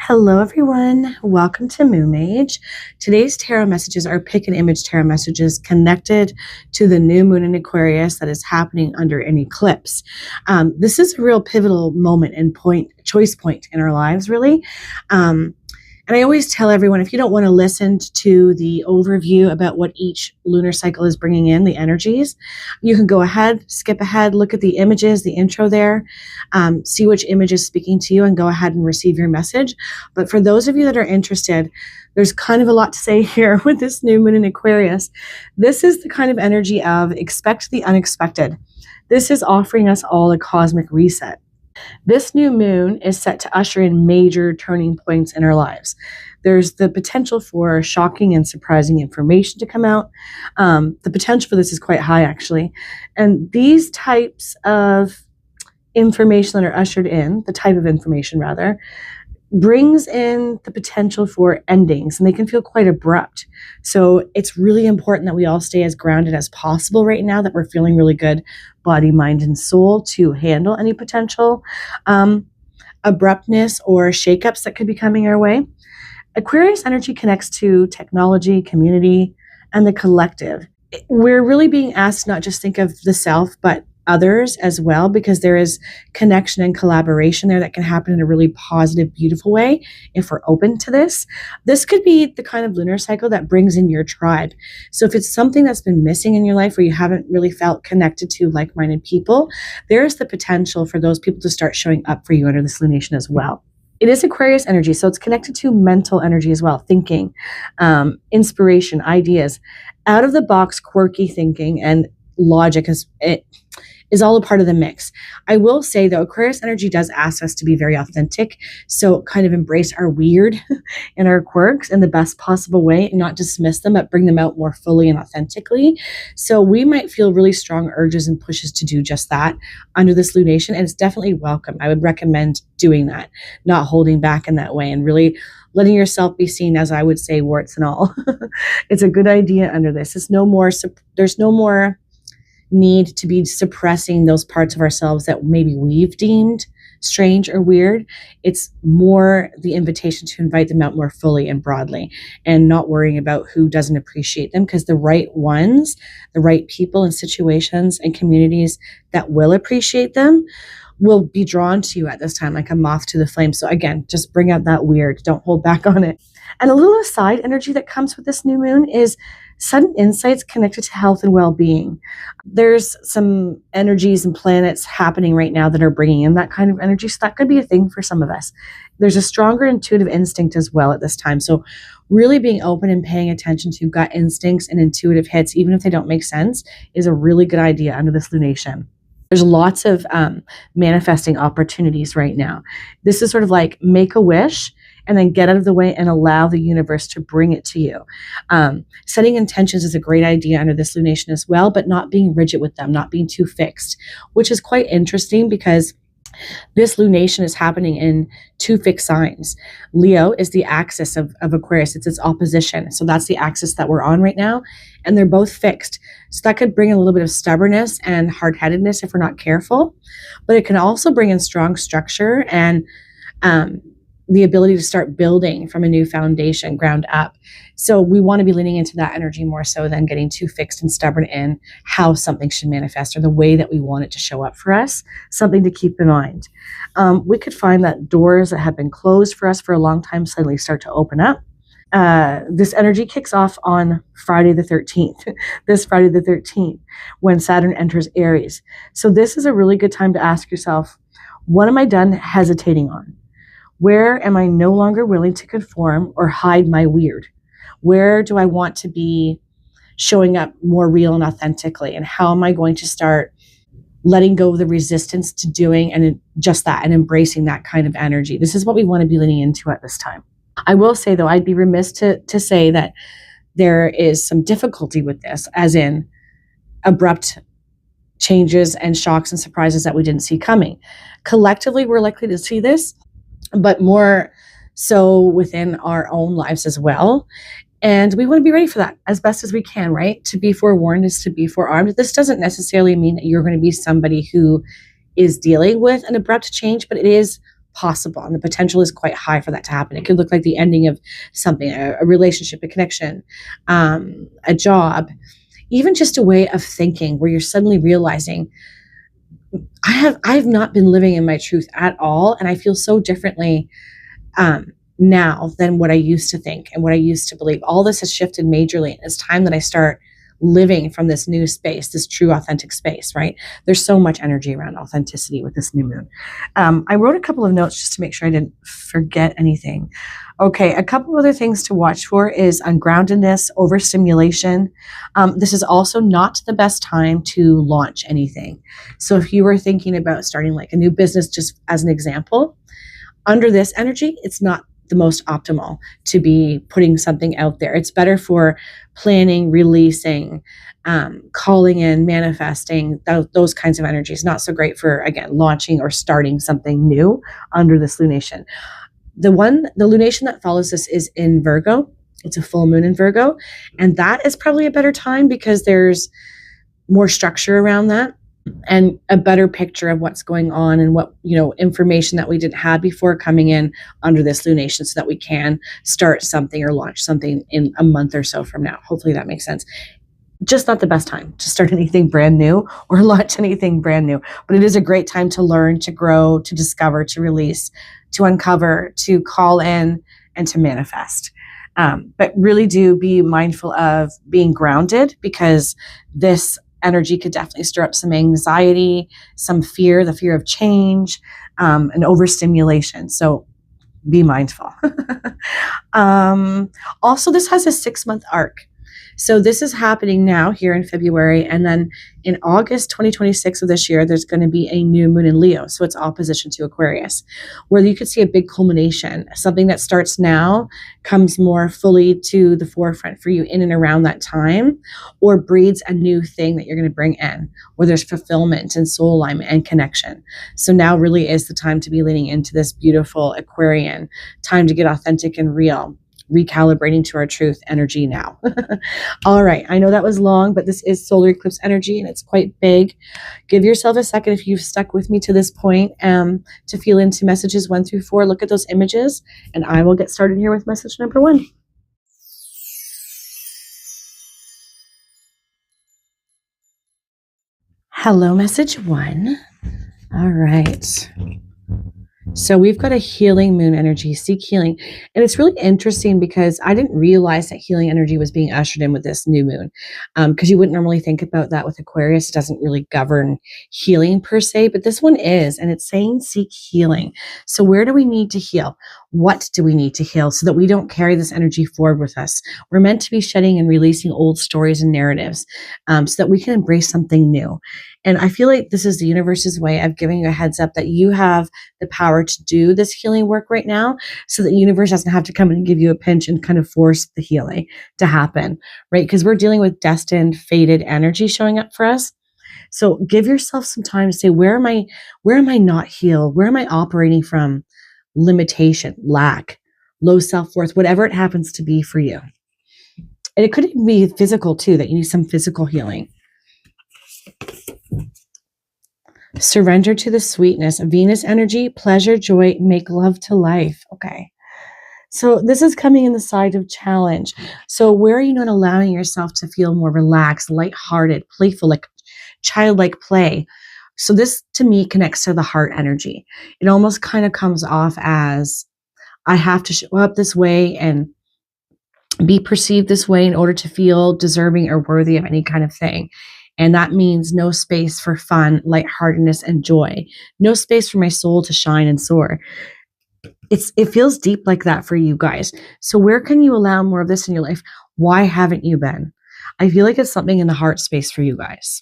Hello, everyone. Welcome to Moon Mage. Today's tarot messages are pick an image tarot messages connected to the new moon in Aquarius that is happening under an eclipse. This is a real pivotal moment and choice point in our lives, really. And I always tell everyone, if you don't want to listen to the overview about what each lunar cycle is bringing in, the energies, you can go ahead, skip ahead, look at the images, the intro there, see which image is speaking to you and go ahead and receive your message. But for those of you that are interested, there's kind of a lot to say here with this new moon in Aquarius. This is the kind of energy of expect the unexpected. This is offering us all a cosmic reset. This new moon is set to usher in major turning points in our lives. There's the potential for shocking and surprising information to come out. The potential for this is quite high, actually. And these types of information that are ushered in, the type of information rather, brings in the potential for endings, and they can feel quite abrupt. So it's really important that we all stay as grounded as possible right now, that we're feeling really good, body, mind, and soul, to handle any potential abruptness or shakeups that could be coming our way. Aquarius energy connects to technology, community, and the collective. We're really being asked not just think of the self, but others as well, because there is connection and collaboration there that can happen in a really positive, beautiful way if we're open to this. This could be the kind of lunar cycle that brings in your tribe. So if it's something that's been missing in your life where you haven't really felt connected to like-minded people, there's the potential for those people to start showing up for you under this lunation as well. It is Aquarius energy, so it's connected to mental energy as well, thinking, inspiration, ideas, out of the box, quirky thinking, and logic is all a part of the mix. I will say, though, Aquarius energy does ask us to be very authentic, so kind of embrace our weird and our quirks in the best possible way, and not dismiss them, but bring them out more fully and authentically. So we might feel really strong urges and pushes to do just that under this lunation, and it's definitely welcome. I would recommend doing that, not holding back in that way, and really letting yourself be seen, as I would say, warts and all. It's a good idea under this. There's no more need to be suppressing those parts of ourselves that maybe we've deemed strange or weird. It's more the invitation to invite them out more fully and broadly, and not worrying about who doesn't appreciate them, because the right ones, the right people and situations and communities that will appreciate them will be drawn to you at this time like a moth to the flame. So again, just bring out that weird. Don't hold back on it. And a little aside energy that comes with this new moon is sudden insights connected to health and well-being. There's some energies and planets happening right now that are bringing in that kind of energy. So that could be a thing for some of us. There's a stronger intuitive instinct as well at this time. So really being open and paying attention to gut instincts and intuitive hits, even if they don't make sense, is a really good idea under this lunation. There's lots of manifesting opportunities right now. This is sort of like make a wish and then get out of the way and allow the universe to bring it to you. Setting intentions is a great idea under this lunation as well, but not being rigid with them, not being too fixed, which is quite interesting because this lunation is happening in two fixed signs. Leo is the axis of Aquarius. It's its opposition. So that's the axis that we're on right now. And they're both fixed. So that could bring in a little bit of stubbornness and hard-headedness if we're not careful. But it can also bring in strong structure and the ability to start building from a new foundation, ground up. So we want to be leaning into that energy more so than getting too fixed and stubborn in how something should manifest or the way that we want it to show up for us. Something to keep in mind. We could find that doors that have been closed for us for a long time suddenly start to open up. This energy kicks off on Friday the 13th, this Friday the 13th, when Saturn enters Aries. So this is a really good time to ask yourself, what am I done hesitating on? Where am I no longer willing to conform or hide my weird? Where do I want to be showing up more real and authentically? And how am I going to start letting go of the resistance to doing and just that and embracing that kind of energy? This is what we want to be leaning into at this time. I will say, though, I'd be remiss to say that there is some difficulty with this, as in abrupt changes and shocks and surprises that we didn't see coming. Collectively, we're likely to see this, but more so within our own lives as well. And we want to be ready for that as best as we can, right? To be forewarned is to be forearmed. This doesn't necessarily mean that you're going to be somebody who is dealing with an abrupt change, but it is possible, and the potential is quite high for that to happen. It could look like the ending of something, a relationship, a connection, a job, even just a way of thinking where you're suddenly realizing I've not been living in my truth at all, and I feel so differently now than what I used to think and what I used to believe. All this has shifted majorly, and it's time that I start living from this new space, this true authentic space, right? There's so much energy around authenticity with this new moon. I wrote a couple of notes just to make sure I didn't forget anything. Okay, a couple other things to watch for is ungroundedness, overstimulation. This is also not the best time to launch anything. So if you were thinking about starting like a new business, just as an example, under this energy, it's not the most optimal to be putting something out there. It's better for planning, releasing, calling in, manifesting, those kinds of energies. Not so great for, again, launching or starting something new under this lunation. The lunation that follows this is in Virgo. It's a full moon in Virgo. And that is probably a better time because there's more structure around that and a better picture of what's going on and what, information that we didn't have before coming in under this lunation, so that we can start something or launch something in a month or so from now. Hopefully that makes sense. Just not the best time to start anything brand new or launch anything brand new, but it is a great time to learn, to grow, to discover, to release, to uncover, to call in, and to manifest. But really do be mindful of being grounded, because this energy could definitely stir up some anxiety, some fear, the fear of change, and overstimulation. So be mindful. Also, this has a 6-month arc. So this is happening now here in February. And then in August 2026 of this year, there's going to be a new moon in Leo. So it's opposition to Aquarius, where you could see a big culmination. Something that starts now comes more fully to the forefront for you in and around that time, or breeds a new thing that you're going to bring in, where there's fulfillment and soul alignment and connection. So now really is the time to be leaning into this beautiful Aquarian time to get authentic and real, recalibrating to our truth energy now. All right. I know that was long, but this is solar eclipse energy and it's quite big. Give yourself a second, if you've stuck with me to this point, to feel into messages 1 through 4. Look at those images, and I will get started here with message number 1. Hello, message 1. All right. So we've got a healing moon energy, seek healing. And it's really interesting because I didn't realize that healing energy was being ushered in with this new moon. Because you wouldn't normally think about that with Aquarius. It doesn't really govern healing per se, but this one is, and it's saying seek healing. So where do we need to heal? What do we need to heal so that we don't carry this energy forward with us? We're meant to be shedding and releasing old stories and narratives, so that we can embrace something new. And I feel like this is the universe's way of giving you a heads up that you have the power to do this healing work right now, so that the universe doesn't have to come in and give you a pinch and kind of force the healing to happen, right? Because we're dealing with destined, fated energy showing up for us. So give yourself some time to say, where am I not healed? Where am I operating from limitation, lack, low self-worth, whatever it happens to be for you? And it could even be physical too, that you need some physical healing. Surrender to the sweetness of Venus energy, pleasure, joy, make love to life. Okay. So this is coming in the side of challenge. So where are you not allowing yourself to feel more relaxed, lighthearted, playful, like childlike play? So this to me connects to the heart energy. It almost kind of comes off as, I have to show up this way and be perceived this way in order to feel deserving or worthy of any kind of thing. And that means no space for fun, lightheartedness, and joy. No space for my soul to shine and soar. It feels deep like that for you guys. So where can you allow more of this in your life? Why haven't you been? I feel like it's something in the heart space for you guys.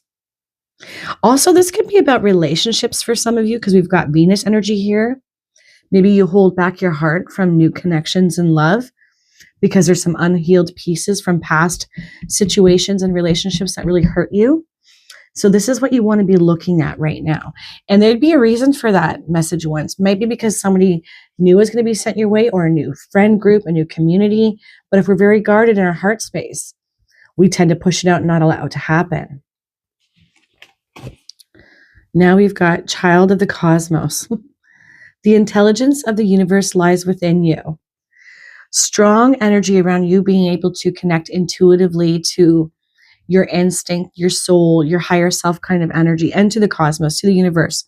Also, this could be about relationships for some of you, because we've got Venus energy here. Maybe you hold back your heart from new connections and love, because there's some unhealed pieces from past situations and relationships that really hurt you. So this is what you want to be looking at right now. And there'd be a reason for that message once. Maybe because somebody new is going to be sent your way, or a new friend group, a new community. But if we're very guarded in our heart space, we tend to push it out and not allow it to happen. Now we've got child of the cosmos. The intelligence of the universe lies within you. Strong energy around you being able to connect intuitively to your instinct, your soul, your higher self kind of energy, and to the cosmos, to the universe.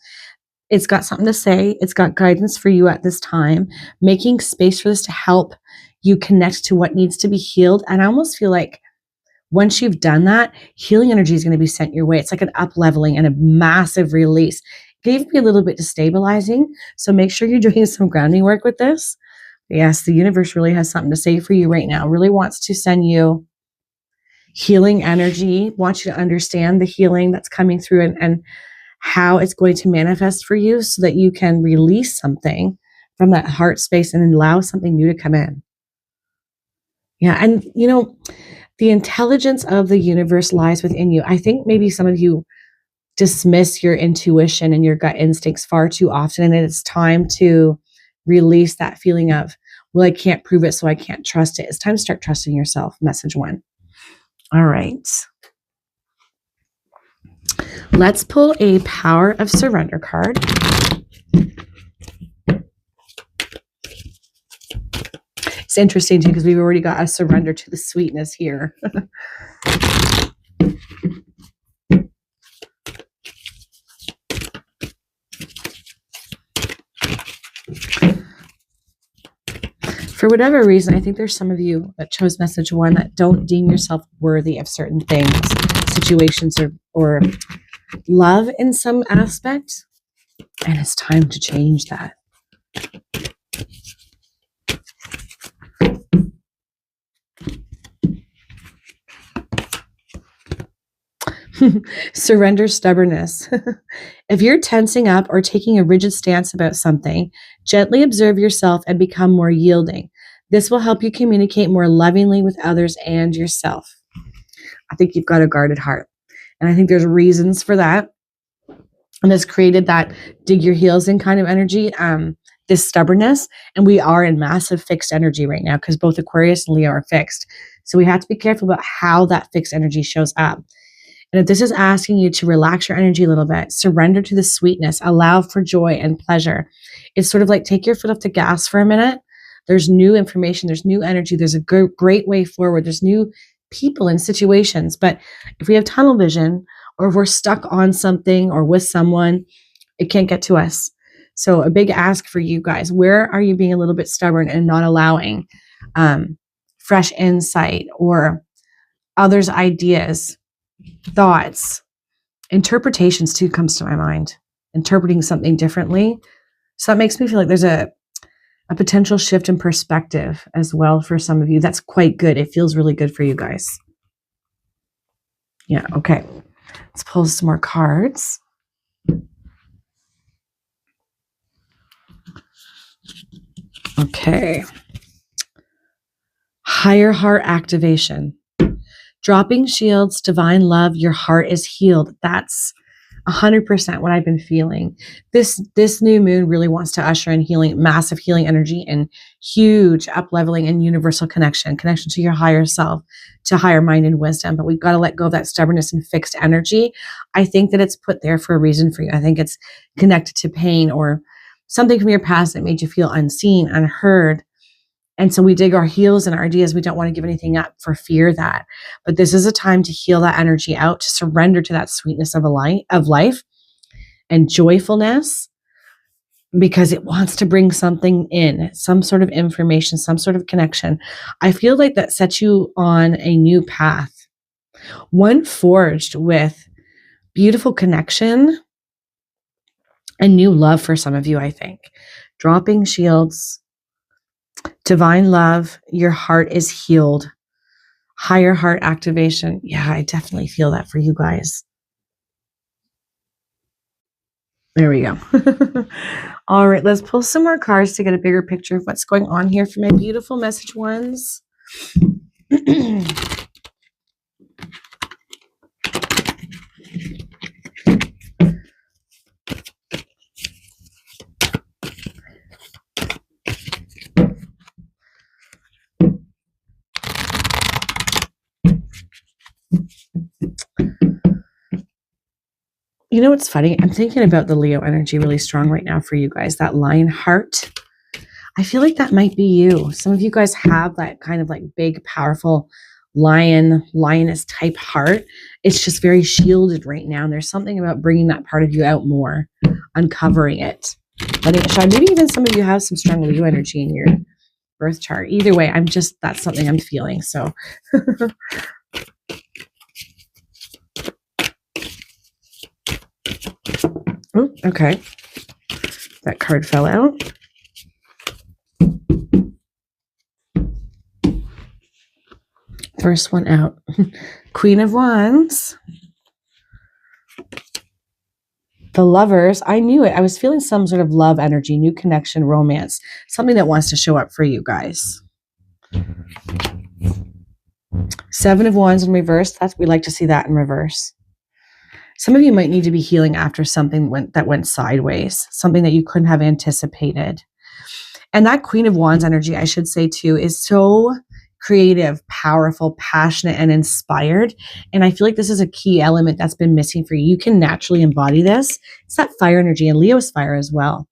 It's got something to say. It's got guidance for you at this time, making space for this to help you connect to what needs to be healed. And I almost feel like once you've done that, healing energy is going to be sent your way. It's like an up leveling and a massive release. It can even be a little bit destabilizing. So make sure you're doing some grounding work with this. Yes, the universe really has something to say for you right now. Really wants to send you healing energy, wants you to understand the healing that's coming through and how it's going to manifest for you so that you can release something from that heart space and allow something new to come in. Yeah. And, you know, the intelligence of the universe lies within you. I think maybe some of you dismiss your intuition and your gut instincts far too often. And it's time to release that feeling of, well, I can't prove it, so I can't trust it. It's time to start trusting yourself. Message 1. All right. Let's pull a Power of Surrender card. It's interesting too, because we've already got a surrender to the sweetness here. For whatever reason, I think there's some of you that chose message 1 that don't deem yourself worthy of certain things, situations, or love in some aspect. And it's time to change that. Surrender stubbornness. If you're tensing up or taking a rigid stance about something, gently observe yourself and become more yielding. This will help you communicate more lovingly with others and yourself. I think you've got a guarded heart. And I think there's reasons for that. And it's created that dig your heels in kind of energy, this stubbornness. And we are in massive fixed energy right now because both Aquarius and Leo are fixed. So we have to be careful about how that fixed energy shows up. And if this is asking you to relax your energy a little bit, surrender to the sweetness, allow for joy and pleasure. It's sort of like take your foot off the gas for a minute. There's new information, there's new energy, there's a great way forward, there's new people and situations. But if we have tunnel vision, or if we're stuck on something or with someone, it can't get to us. So a big ask for you guys, where are you being a little bit stubborn and not allowing fresh insight or others' ideas, thoughts, interpretations too comes to my mind, interpreting something differently. So that makes me feel like there's a potential shift in perspective as well for some of you. That's quite good. It feels really good for you guys. Yeah, okay. Let's pull some more cards. Okay. Higher heart activation. Dropping shields, divine love, your heart is healed. That's 100% what I've been feeling. This new moon really wants to usher in healing, massive healing energy and huge up-leveling and universal connection to your higher self, to higher mind and wisdom. But we've got to let go of that stubbornness and fixed energy. I think that it's put there for a reason for you. I think it's connected to pain or something from your past that made you feel unseen, unheard. And so we dig our heels and our ideas. We don't want to give anything up for fear that. But this is a time to heal that energy out, to surrender to that sweetness of life and joyfulness, because it wants to bring something in, some sort of information, some sort of connection. I feel like that sets you on a new path, one forged with beautiful connection and new love for some of you, I think. Dropping shields, divine love, your heart is healed. Higher heart activation. Yeah, I definitely feel that for you guys. There we go. All right, let's pull some more cards to get a bigger picture of what's going on here for my beautiful message ones. You know what's funny? I'm thinking about the Leo energy really strong right now for you guys. That lion heart. I feel like that might be you. Some of you guys have that kind of like big, powerful lioness type heart. It's just very shielded right now. And there's something about bringing that part of you out more, uncovering it, letting it shine. Maybe even some of you have some strong Leo energy in your birth chart. Either way, that's something I'm feeling. So oh, okay. That card fell out. First one out. Queen of Wands. The Lovers. I knew it. I was feeling some sort of love energy, new connection, romance, something that wants to show up for you guys. Seven of Wands in reverse. We like to see that in reverse. Some of you might need to be healing after something that went sideways, something that you couldn't have anticipated. And that Queen of Wands energy, I should say too, is so creative, powerful, passionate, and inspired. And I feel like this is a key element that's been missing for you. You can naturally embody this. It's that fire energy, and Leo's fire as well.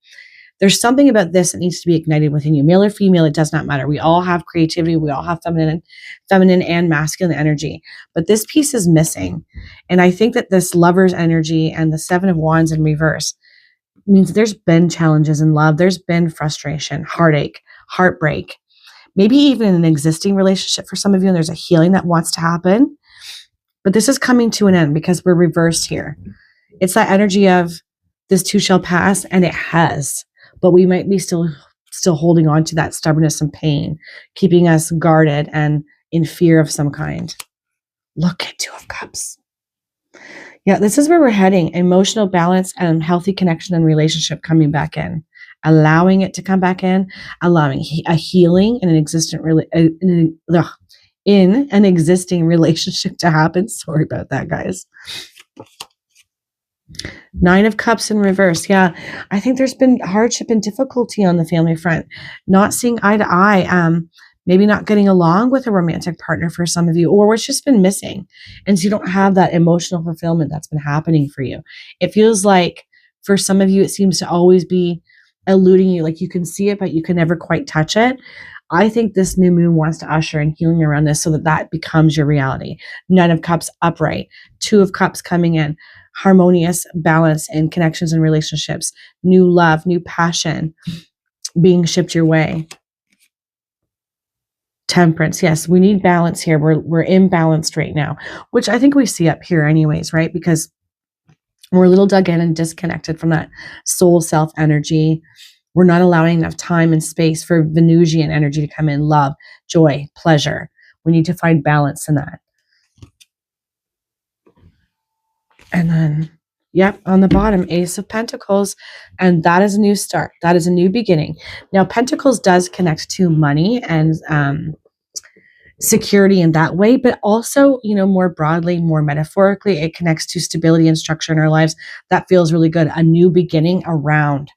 There's something about this that needs to be ignited within you. Male or female, it does not matter. We all have creativity. We all have feminine and masculine energy. But this piece is missing. And I think that this Lover's energy and the Seven of Wands in reverse means there's been challenges in love. There's been frustration, heartache, heartbreak. Maybe even in an existing relationship for some of you, and there's a healing that wants to happen. But this is coming to an end because we're reversed here. It's that energy of this too shall pass, and it has. But we might be still holding on to that stubbornness and pain, keeping us guarded and in fear of some kind. Look at Two of Cups. Yeah, this is where we're heading. Emotional balance and healthy connection and relationship coming back in. Allowing it to come back in, allowing a healing in an existing relationship to happen. Sorry about that, guys. Nine of Cups in reverse. Yeah, I think there's been hardship and difficulty on the family front. Not seeing eye to eye. Maybe not getting along with a romantic partner for some of you, or what's just been missing. And so you don't have that emotional fulfillment that's been happening for you. It feels like for some of you, it seems to always be eluding you. Like you can see it, but you can never quite touch it. I think this new moon wants to usher in healing around this so that becomes your reality. Nine of Cups upright. Two of Cups coming in. Harmonious balance in connections and relationships. New love, new passion being shipped your way. Temperance. Yes, we need balance here. We're imbalanced right now, which I think we see up here anyways, right? Because we're a little dug in and disconnected from that soul self energy. We're not allowing enough time and space for Venusian energy to come in. Love, joy, pleasure. We need to find balance in that. And then, yep, on the bottom, Ace of Pentacles. And that is a new start. That is a new beginning. Now, Pentacles does connect to money and security in that way, but also, more broadly, more metaphorically, it connects to stability and structure in our lives. That feels really good. A new beginning around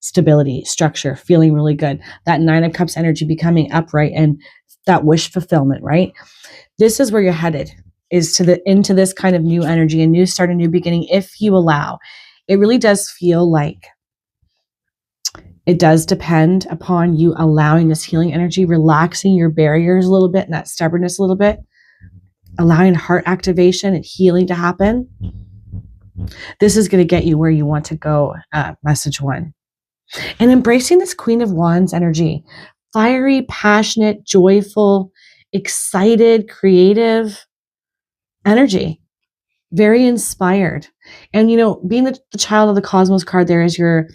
stability, structure, feeling really good. That Nine of Cups energy becoming upright and that wish fulfillment, right? This is where you're headed, is into this kind of new energy, a new start, a new beginning, if you allow. It really does feel like it does depend upon you allowing this healing energy, relaxing your barriers a little bit and that stubbornness a little bit, allowing heart activation and healing to happen. This is going to get you where you want to go, message one. And embracing this Queen of Wands energy, fiery, passionate, joyful, excited, creative energy, very inspired. And, being the child of the cosmos card, there is your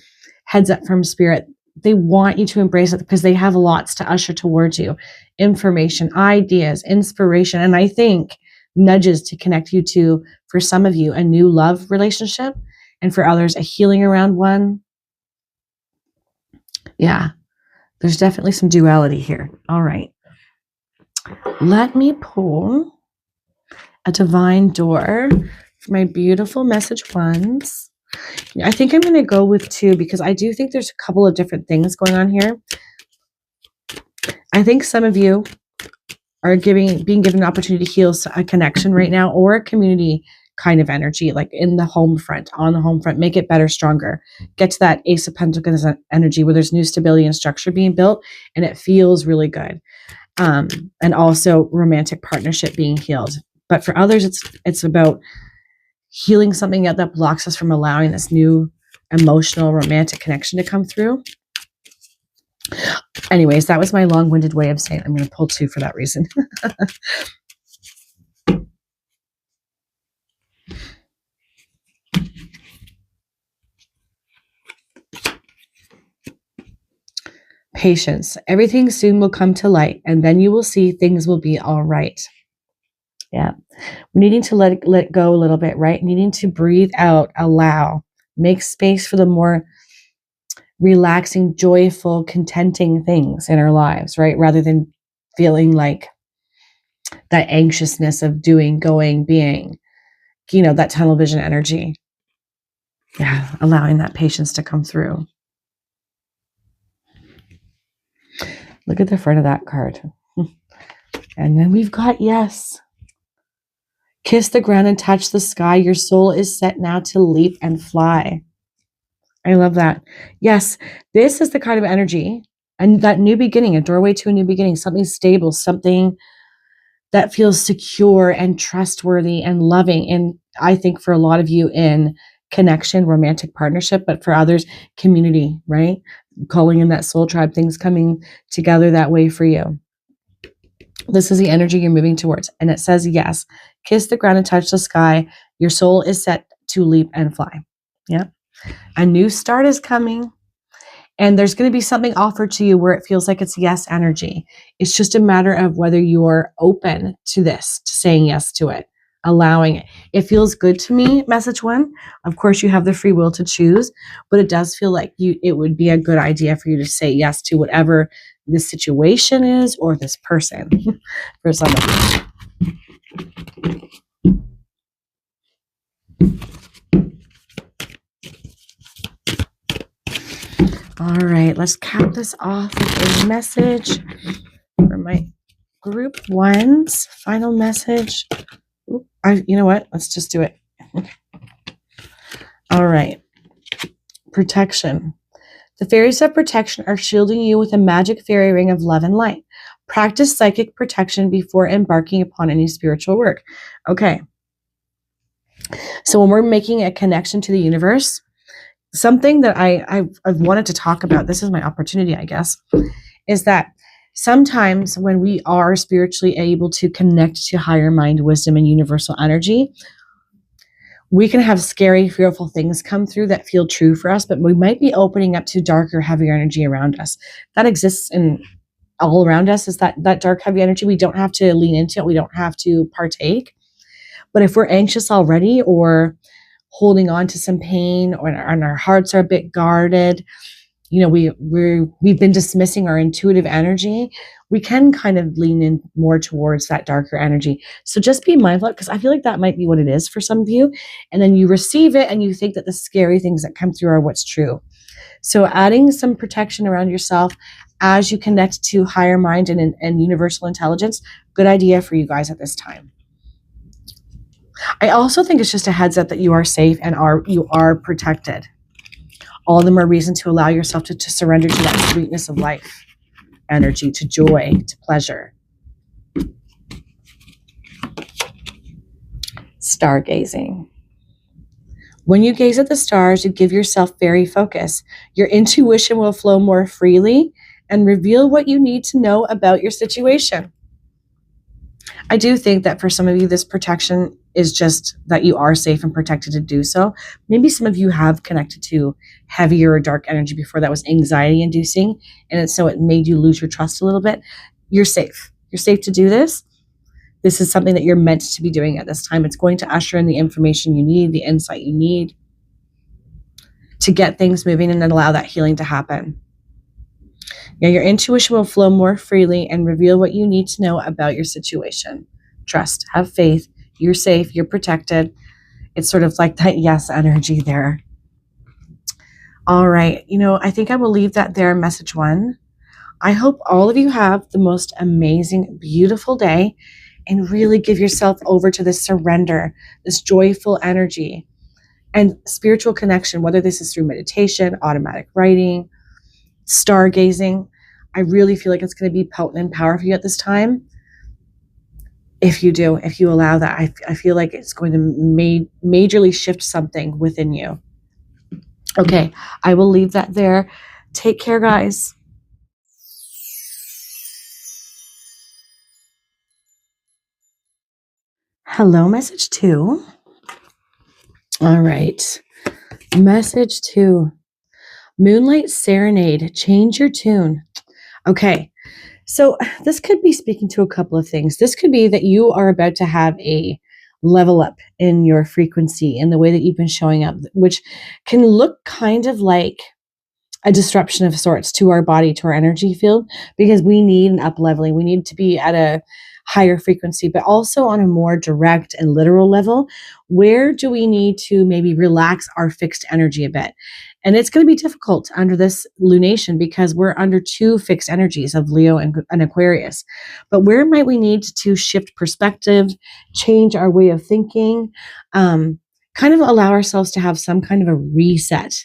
heads up from spirit. They want you to embrace it because they have lots to usher towards you. Information, ideas, inspiration, and I think nudges to connect you to, for some of you, a new love relationship, and for others, a healing around one. Yeah, there's definitely some duality here. All right. Let me pull a divine door for my beautiful message ones. I think I'm going to go with two because I do think there's a couple of different things going on here. I think some of you are being given an opportunity to heal a connection right now, or a community kind of energy, like in the home front, on the home front, make it better, stronger. Get to that Ace of Pentacles energy where there's new stability and structure being built and it feels really good. And also romantic partnership being healed. But for others, it's about healing something that blocks us from allowing this new emotional romantic connection to come through. Anyways, that was my long-winded way of saying I'm going to pull 2 for that reason. Patience. Everything soon will come to light, and then you will see things will be all right. Yeah. We're needing to let go a little bit, right? Needing to breathe out, allow, make space for the more relaxing, joyful, contenting things in our lives, right? Rather than feeling like that anxiousness of doing, going, being, that tunnel vision energy. Yeah. Allowing that patience to come through. Look at the front of that card. And then we've got yes. Kiss the ground and touch the sky. Your soul is set now to leap and fly. I love that. Yes, this is the kind of energy and that new beginning, a doorway to a new beginning, something stable, something that feels secure and trustworthy and loving. And I think for a lot of you in connection, romantic partnership, but for others, community, right? Calling in that soul tribe, things coming together that way for you. This is the energy you're moving towards. And it says, yes, kiss the ground and touch the sky. Your soul is set to leap and fly. Yeah. A new start is coming. And there's going to be something offered to you where it feels like it's yes energy. It's just a matter of whether you're open to this, to saying yes to it, allowing it. It feels good to me, message 1. Of course, you have the free will to choose, but it does feel like it would be a good idea for you to say yes to whatever this situation is or this person for some of you. All right, let's cap this off with a message for my group 1's final message. You know what? Let's just do it. All right. Protection. The fairies of protection are shielding you with a magic fairy ring of love and light. Practice psychic protection before embarking upon any spiritual work. Okay. So when we're making a connection to the universe, something that I've wanted to talk about, this is my opportunity, I guess, is that sometimes when we are spiritually able to connect to higher mind wisdom and universal energy, we can have scary, fearful things come through that feel true for us, but we might be opening up to darker, heavier energy around us. That exists in all around us, is that dark, heavy energy. We don't have to lean into it. We don't have to partake. But if we're anxious already or holding on to some pain and our hearts are a bit guarded, we've been dismissing our intuitive energy, we can kind of lean in more towards that darker energy. So just be mindful, because I feel like that might be what it is for some of you. And then you receive it and you think that the scary things that come through are what's true. So adding some protection around yourself as you connect to higher mind and universal intelligence, good idea for you guys at this time. I also think it's just a heads up that you are safe and you are protected. All the more reason to allow yourself to surrender to that sweetness of life energy, to joy, to pleasure. Stargazing. When you gaze at the stars, you give yourself fairy focus. Your intuition will flow more freely and reveal what you need to know about your situation. I do think that for some of you, this protection is just that you are safe and protected to do so. Maybe some of you have connected to heavier or dark energy before that was anxiety inducing, and so it made you lose your trust a little bit. You're safe. You're safe to do this. This is something that you're meant to be doing at this time. It's going to usher in the information you need, the insight you need to get things moving and then allow that healing to happen. Yeah, your intuition will flow more freely and reveal what you need to know about your situation. Trust, have faith. You're safe, you're protected. It's sort of like that yes energy there. All right, I think I will leave that there, message 1. I hope all of you have the most amazing, beautiful day. and really give yourself over to this surrender, this joyful energy and spiritual connection, whether this is through meditation, automatic writing, stargazing. I really feel like it's going to be potent and powerful for you at this time. If you allow that, I feel like it's going to majorly shift something within you. Okay, I will leave that there. Take care, guys. Hello, message 2. All right. Message 2. Moonlight Serenade. Change your tune. Okay. So this could be speaking to a couple of things. This could be that you are about to have a level up in your frequency in the way that you've been showing up, which can look kind of like a disruption of sorts to our body, to our energy field, because we need an up leveling. We need to be at a higher frequency, but also on a more direct and literal level. Where do we need to maybe relax our fixed energy a bit? And it's going to be difficult under this lunation because we're under 2 fixed energies of Leo and Aquarius. But where might we need to shift perspective, change our way of thinking, kind of allow ourselves to have some kind of a reset?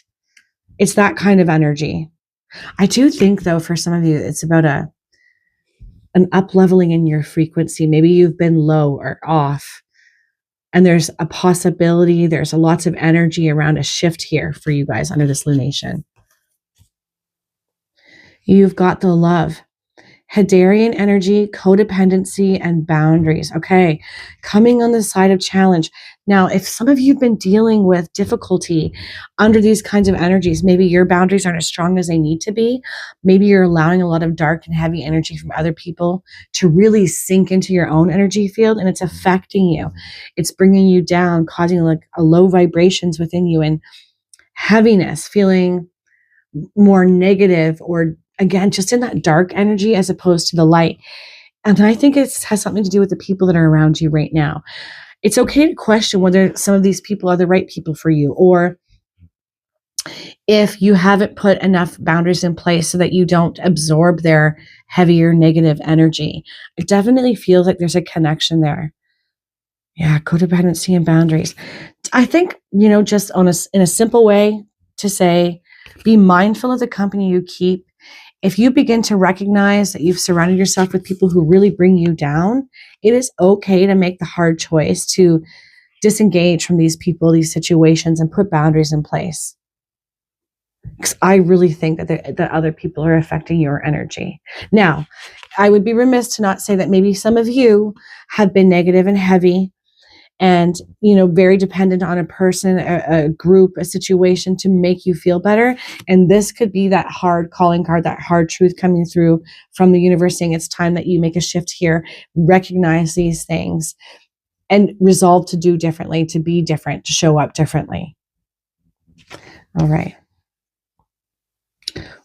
It's that kind of energy. I do think, though, for some of you, it's about an up leveling in your frequency. Maybe you've been low or off, and there's a possibility, there's lots of energy around a shift here for you guys under this lunation. You've got the love, Hadarian energy, codependency, and boundaries. Okay, coming on the side of challenge. Now, if some of you have been dealing with difficulty under these kinds of energies, maybe your boundaries aren't as strong as they need to be. Maybe you're allowing a lot of dark and heavy energy from other people to really sink into your own energy field, and it's affecting you. It's bringing you down, causing like a low vibrations within you and heaviness, feeling more negative, or again, just in that dark energy as opposed to the light. And I think it has something to do with the people that are around you right now. It's okay to question whether some of these people are the right people for you, or if you haven't put enough boundaries in place so that you don't absorb their heavier negative energy. It definitely feels like there's a connection there. Yeah, codependency and boundaries. I think, just in a simple way to say, be mindful of the company you keep. If you begin to recognize that you've surrounded yourself with people who really bring you down, it is okay to make the hard choice to disengage from these people, these situations, and put boundaries in place. Because I really think that other people are affecting your energy. Now, I would be remiss to not say that maybe some of you have been negative and heavy and, very dependent on a person, a group, a situation to make you feel better. And this could be that hard calling card, that hard truth coming through from the universe saying it's time that you make a shift here, recognize these things, and resolve to do differently, to be different, to show up differently. All right.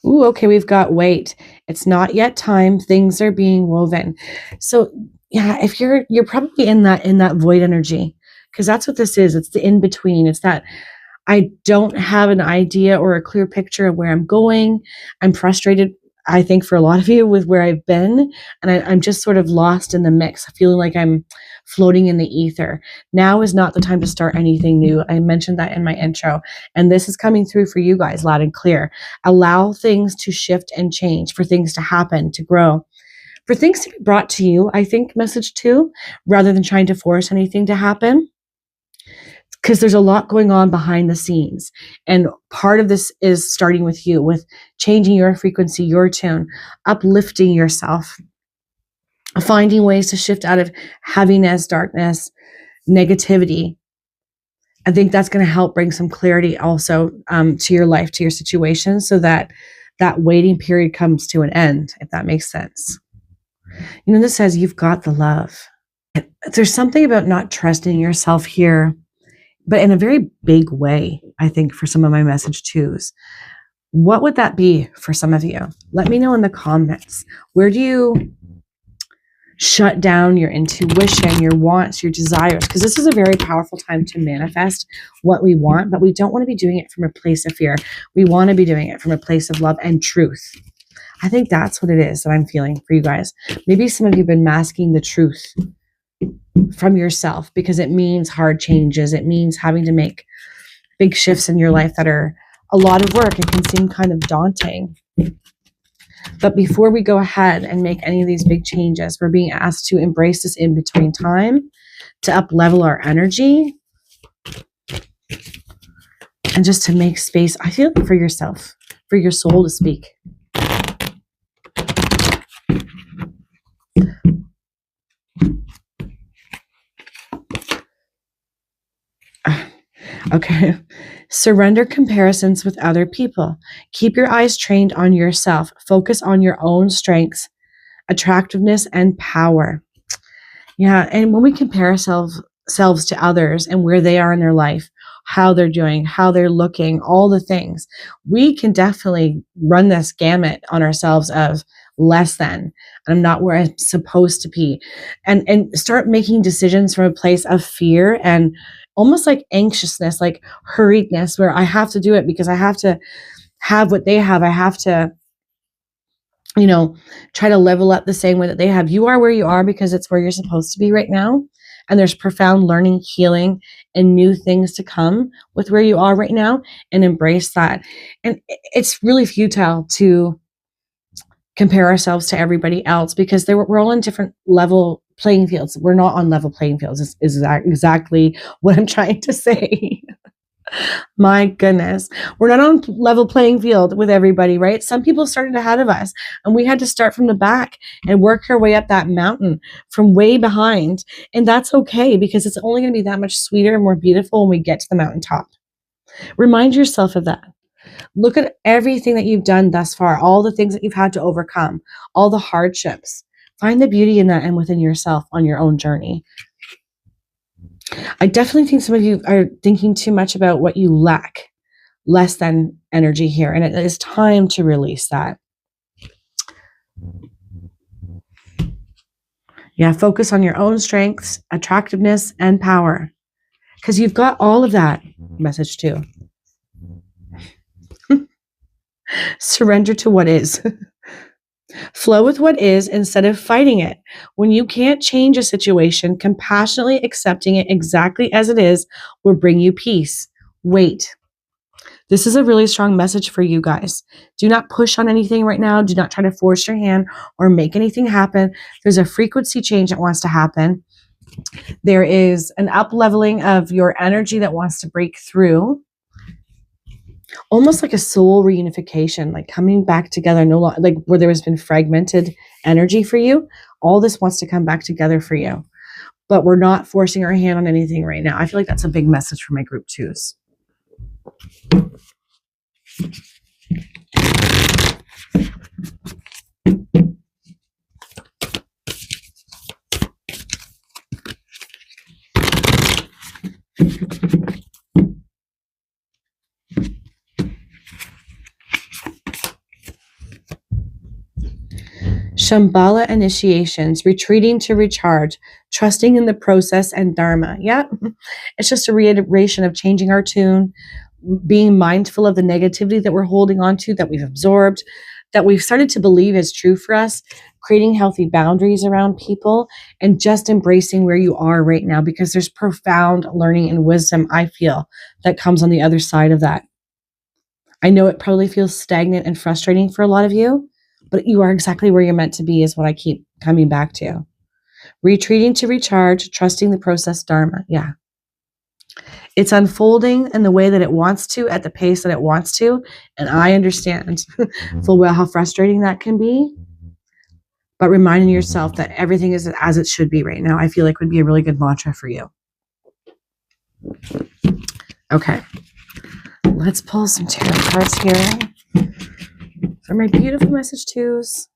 Ooh, okay, we've got wait. It's not yet time. Things are being woven. So yeah, if you're probably in that void energy, because that's what this is. It's the in between. It's that I don't have an idea or a clear picture of where I'm going. I'm frustrated, I think, for a lot of you with where I've been, and I'm just sort of lost in the mix, feeling like I'm floating in the ether. Now is not the time to start anything new. I mentioned that in my intro, and this is coming through for you guys loud and clear. Allow things to shift and change, for things to happen, to grow, for things to be brought to you, I think, message 2, rather than trying to force anything to happen. Because there's a lot going on behind the scenes. And part of this is starting with you, with changing your frequency, your tune, uplifting yourself, finding ways to shift out of heaviness, darkness, negativity. I think that's going to help bring some clarity also to your life, to your situation, so that that waiting period comes to an end, if that makes sense. This says you've got the love. There's something about not trusting yourself here, but in a very big way, I think, for some of my message 2s. What would that be for some of you? Let me know in the comments. Where do you shut down your intuition, your wants, your desires? Because this is a very powerful time to manifest what we want, but we don't want to be doing it from a place of fear. We want to be doing it from a place of love and truth. I think that's what it is that I'm feeling for you guys. Maybe some of you have been masking the truth from yourself, because it means hard changes. It means having to make big shifts in your life that are a lot of work. It can seem kind of daunting. But before we go ahead and make any of these big changes, we're being asked to embrace this in-between time, to up-level our energy, and just to make space, I feel like, for yourself, for your soul to speak. Okay. Surrender comparisons with other people. Keep your eyes trained on yourself. Focus on your own strengths, attractiveness, and power. Yeah. And when we compare ourselves to others and where they are in their life, how they're doing, how they're looking, all the things, we can definitely run this gamut on ourselves of less than, and I'm not where I'm supposed to be, and start making decisions from a place of fear and almost like anxiousness, like hurriedness, where I have to do it because I have to have what they have. I have to, try to level up the same way that they have. You are where you are because it's where you're supposed to be right now. And there's profound learning, healing, and new things to come with where you are right now, and embrace that. And it's really futile to compare ourselves to everybody else because we're all in different level playing fields. We're not on level playing fields is exactly what I'm trying to say. My goodness. We're not on level playing field with everybody, right? Some people started ahead of us, and we had to start from the back and work our way up that mountain from way behind. And that's okay, because it's only going to be that much sweeter and more beautiful when we get to the mountaintop. Remind yourself of that. Look at everything that you've done thus far, all the things that you've had to overcome, all the hardships. Find the beauty in that and within yourself on your own journey. I definitely think some of you are thinking too much about what you lack, less than energy here, and it is time to release that. Yeah, focus on your own strengths, attractiveness, and power, because you've got all of that. Message 2. Surrender to what is. Flow with what is instead of fighting it. When you can't change a situation, compassionately accepting it exactly as it is will bring you peace. Wait. This is a really strong message for you guys. Do not push on anything right now. Do not try to force your hand or make anything happen. There's a frequency change that wants to happen. There is an up-leveling of your energy that wants to break through. Almost like a soul reunification, like coming back together, no longer like where there has been fragmented energy for you. All this wants to come back together for you, but we're not forcing our hand on anything right now. I feel like that's a big message for my group 2s. Shambhala initiations, retreating to recharge, trusting in the process and dharma. Yeah, it's just a reiteration of changing our tune, being mindful of the negativity that we're holding on to, that we've absorbed, that we've started to believe is true for us, creating healthy boundaries around people, and just embracing where you are right now, because there's profound learning and wisdom, I feel, that comes on the other side of that. I know it probably feels stagnant and frustrating for a lot of you, but you are exactly where you're meant to be, is what I keep coming back to. Retreating to recharge, trusting the process dharma. Yeah. It's unfolding in the way that it wants to, at the pace that it wants to. And I understand full well how frustrating that can be. But reminding yourself that everything is as it should be right now, I feel like would be a really good mantra for you. Okay. Let's pull some tarot cards here for my beautiful message 2s.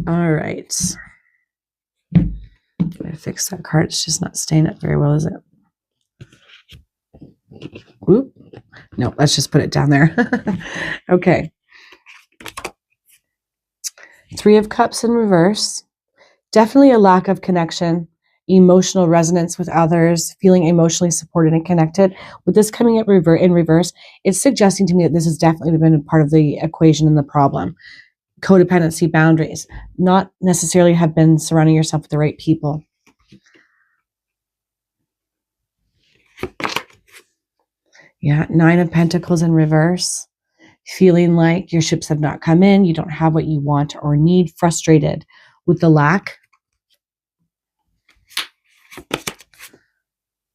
All right. I'm going to fix that card. It's just not staying up very well, is it? Oop. No, let's just put it down there. Okay. Three of Cups in reverse. Definitely a lack of connection, emotional resonance with others, feeling emotionally supported and connected. With this coming up in reverse, it's suggesting to me that this has definitely been a part of the equation and the problem. Codependency, boundaries, not necessarily have been surrounding yourself with the right people. Yeah, Nine of Pentacles in reverse. Feeling like your ships have not come in, you don't have what you want or need, frustrated with the lack.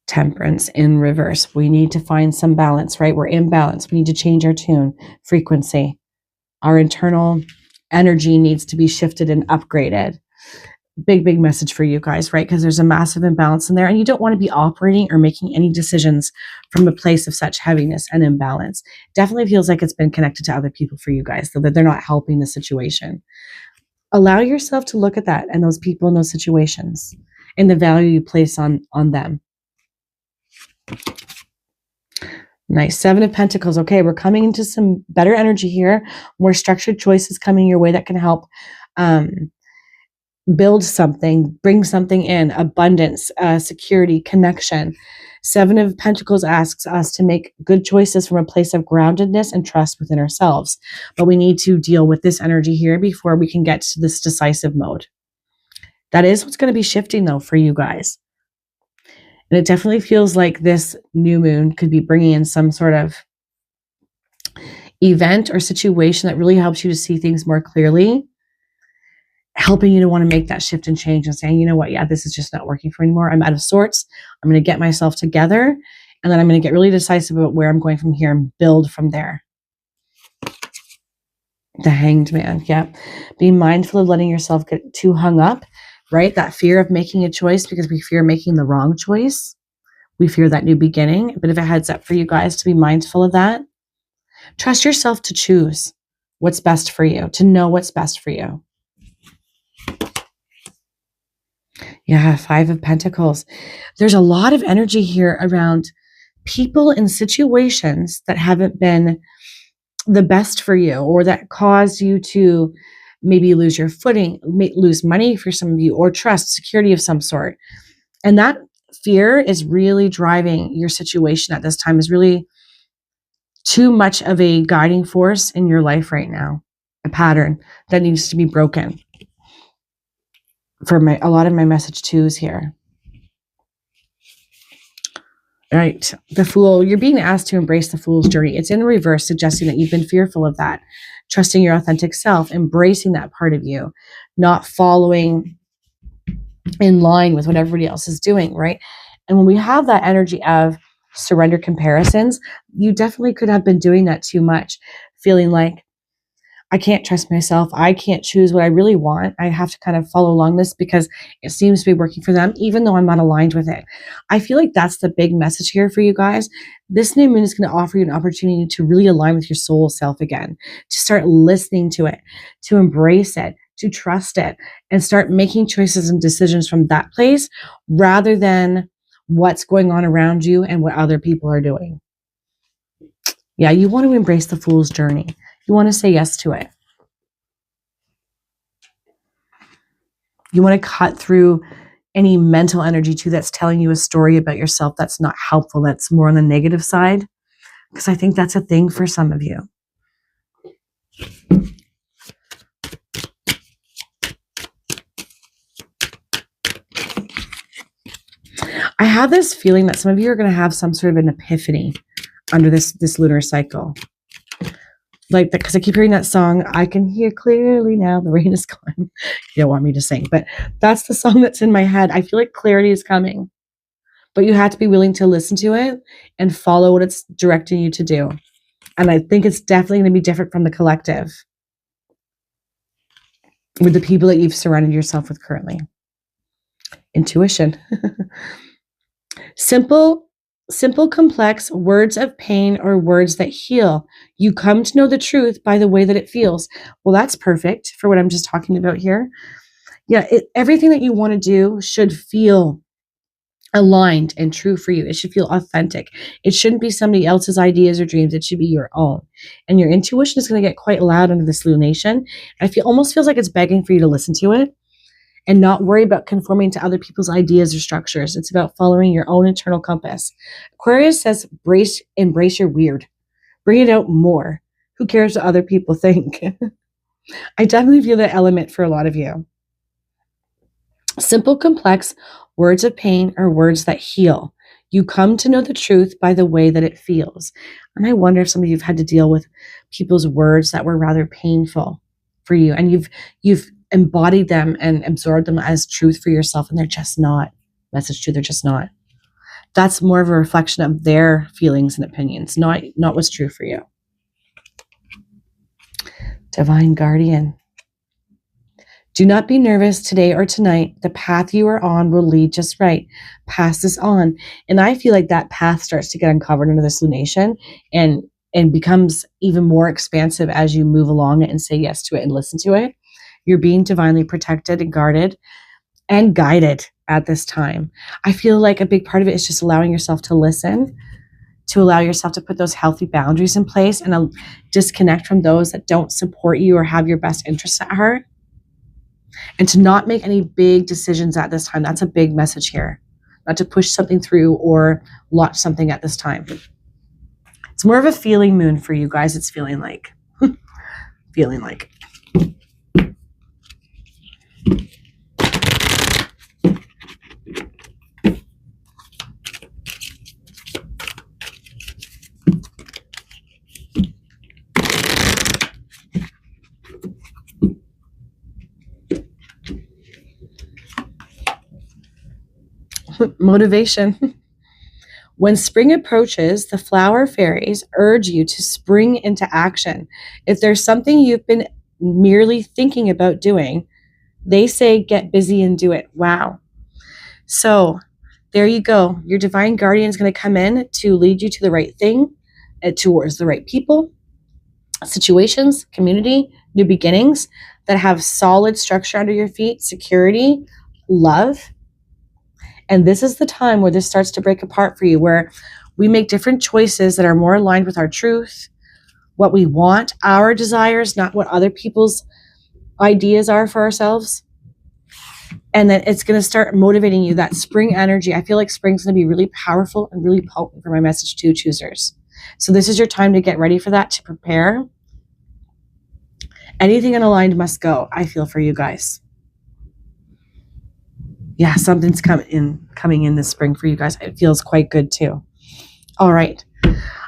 Temperance in reverse. We need to find some balance, right? We're imbalanced. We need to change our tune, frequency. Our internal energy needs to be shifted and upgraded. Big message for you guys, right? Because there's a massive imbalance in there, and you don't want to be operating or making any decisions from a place of such heaviness and imbalance. Definitely feels like it's been connected to other people for you guys, so that they're not helping the situation. Allow yourself to look at that and those people in those situations and the value you place on them. Nice. Seven of Pentacles. Okay, we're coming into some better energy here. More structured choices coming your way that can help build something, bring something in, abundance, security, connection. Seven of Pentacles asks us to make good choices from a place of groundedness and trust within ourselves. But we need to deal with this energy here before we can get to this decisive mode. That is what's going to be shifting, though, for you guys. And it definitely feels like this new moon could be bringing in some sort of event or situation that really helps you to see things more clearly, helping you to want to make that shift and change and saying, you know what, yeah, this is just not working for me anymore. I'm out of sorts. I'm going to get myself together, and then I'm going to get really decisive about where I'm going from here and build from there. The Hanged Man. Yeah. Be mindful of letting yourself get too hung up, right? That fear of making a choice because we fear making the wrong choice. We fear that new beginning. A bit of a heads up for you guys to be mindful of that. Trust yourself to choose what's best for you, to know what's best for you. Yeah, Five of Pentacles. There's a lot of energy here around people in situations that haven't been the best for you, or that cause you to maybe lose your footing, lose money for some of you, or trust, security of some sort. And that fear is really driving your situation at this time, is really too much of a guiding force in your life right now, a pattern that needs to be broken. For a lot of my message twos here. All right, the Fool. You're being asked to embrace the Fool's journey. It's in reverse, suggesting that you've been fearful of that, trusting your authentic self, embracing that part of you, not following in line with what everybody else is doing, right? And when we have that energy of surrender comparisons, you definitely could have been doing that too much, feeling like, I can't trust myself. I can't choose what I really want. I have to kind of follow along this because it seems to be working for them, even though I'm not aligned with it. I feel like that's the big message here for you guys. This new moon is going to offer you an opportunity to really align with your soul self again, to start listening to it, to embrace it, to trust it, and start making choices and decisions from that place rather than what's going on around you and what other people are doing. Yeah, you want to embrace the Fool's journey. You want to say yes to it. You want to cut through any mental energy too that's telling you a story about yourself that's not helpful, that's more on the negative side, because I think that's a thing for some of you. I have this feeling that some of you are going to have some sort of an epiphany under this lunar cycle. Like that, because I keep hearing that song, I can hear clearly now, the rain is gone. You don't want me to sing, but that's the song that's in my head. I feel like clarity is coming, but you have to be willing to listen to it and follow what it's directing you to do. And I think it's definitely going to be different from the collective with the people that you've surrounded yourself with currently. Intuition. Simple, complex words of pain or words that heal. You come to know the truth by the way that it feels. Well, that's perfect for what I'm just talking about here. Yeah, everything that you want to do should feel aligned and true for you. It should feel authentic. It shouldn't be somebody else's ideas or dreams. It should be your own. And your intuition is going to get quite loud under this lunation. I feel almost feels like it's begging for you to listen to it and not worry about conforming to other people's ideas or structures. It's about following your own internal compass. Aquarius says, embrace your weird. Bring it out more. Who cares what other people think? I definitely feel that element for a lot of you. Simple, complex words of pain are words that heal. You come to know the truth by the way that it feels. And I wonder if some of you have had to deal with people's words that were rather painful for you, and you've embodied them and absorbed them as truth for yourself, and they're just not message truth. They're just not. That's more of a reflection of their feelings and opinions, not what's true for you. Divine Guardian. Do not be nervous today or tonight. The path you are on will lead just right. Pass this on. And I feel like that path starts to get uncovered under this lunation and becomes even more expansive as you move along it and say yes to it and listen to it. You're being divinely protected and guarded and guided at this time. I feel like a big part of it is just allowing yourself to listen, to allow yourself to put those healthy boundaries in place and disconnect from those that don't support you or have your best interests at heart. And to not make any big decisions at this time. That's a big message here. Not to push something through or launch something at this time. It's more of a feeling moon for you guys. It's feeling like. Feeling like. Motivation. When spring approaches, the flower fairies urge you to spring into action. If there's something you've been merely thinking about doing, they say get busy and do it. Wow. So there you go. Your divine guardian is going to come in to lead you to the right thing, towards the right people, situations, community, new beginnings that have solid structure under your feet, security, love. And this is the time where this starts to break apart for you, where we make different choices that are more aligned with our truth, what we want, our desires, not what other people's ideas are for ourselves. And then it's going to start motivating you, that spring energy. I feel like spring's going to be really powerful and really potent for my message to choosers. So this is your time to get ready for that, to prepare. Anything unaligned must go, I feel, for you guys. Yeah, something's coming in this spring for you guys. It feels quite good too. All right.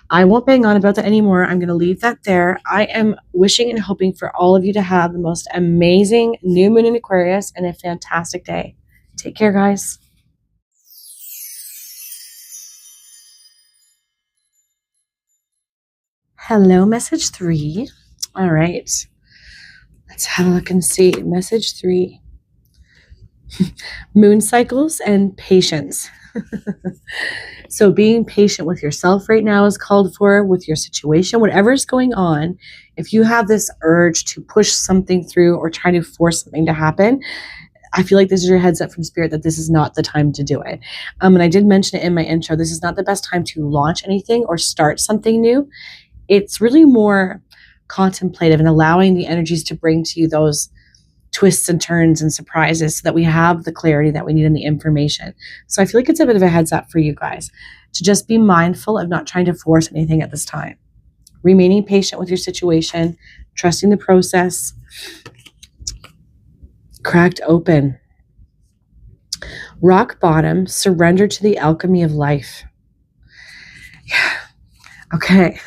I won't bang on about that anymore. I'm going to leave that there. I am wishing and hoping for all of you to have the most amazing new moon in Aquarius and a fantastic day. Take care, guys. Hello, message 3. All right. Let's have a look and see. Message 3. Moon cycles and patience. So being patient with yourself right now is called for, with your situation, whatever's going on. If you have this urge to push something through or try to force something to happen, I feel like this is your heads up from spirit that this is not the time to do it. And I did mention it in my intro. This is not the best time to launch anything or start something new. It's really more contemplative and allowing the energies to bring to you those twists and turns and surprises so that we have the clarity that we need in the information. So I feel like it's a bit of a heads up for you guys to just be mindful of not trying to force anything at this time. Remaining patient with your situation, trusting the process. Cracked open. Rock bottom, surrender to the alchemy of life. Yeah. Okay.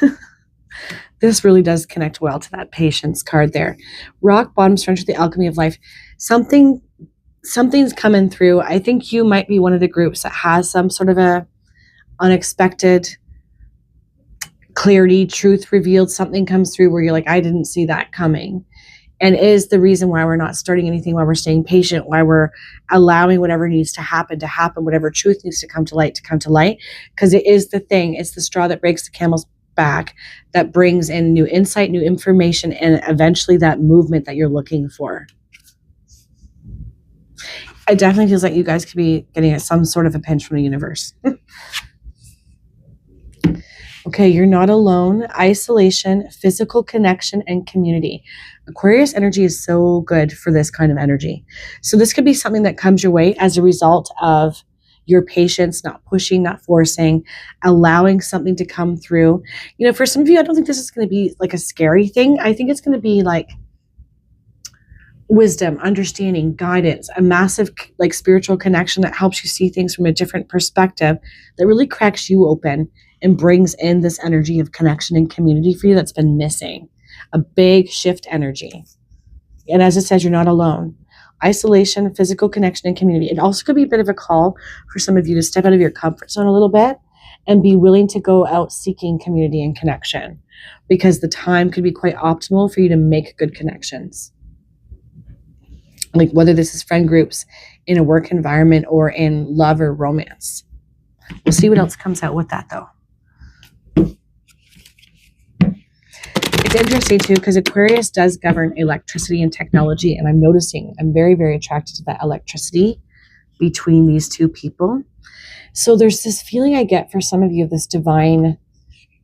This really does connect well to that patience card there. Rock bottom, surrender to the alchemy of life. Something's coming through. I think you might be one of the groups that has some sort of a unexpected clarity, truth revealed. Something comes through where you're like, I didn't see that coming. And is the reason why we're not starting anything, why we're staying patient, why we're allowing whatever needs to happen, whatever truth needs to come to light. Because it is the thing, it's the straw that breaks the camel's back that brings in new insight, new information, and eventually that movement that you're looking for. it definitely feels like you guys could be getting some sort of a pinch from the universe. Okay, you're not alone. Isolation, physical connection, and community. Aquarius energy is so good for this kind of energy. So this could be something that comes your way as a result of your patience, not pushing, not forcing, allowing something to come through. You know, for some of you, I don't think this is going to be like a scary thing. I think it's going to be like wisdom, understanding, guidance, a massive like spiritual connection that helps you see things from a different perspective, that really cracks you open and brings in this energy of connection and community for you that's been missing. A big shift energy. And as it says, you're not alone. Isolation, physical connection, and community. It also could be a bit of a call for some of you to step out of your comfort zone a little bit and be willing to go out seeking community and connection, because the time could be quite optimal for you to make good connections. Like whether this is friend groups, in a work environment, or in love or romance. We'll see what else comes out with that though. It's interesting too, because Aquarius does govern electricity and technology, and I'm noticing I'm very, very attracted to that electricity between these two people. So there's this feeling I get for some of you of this divine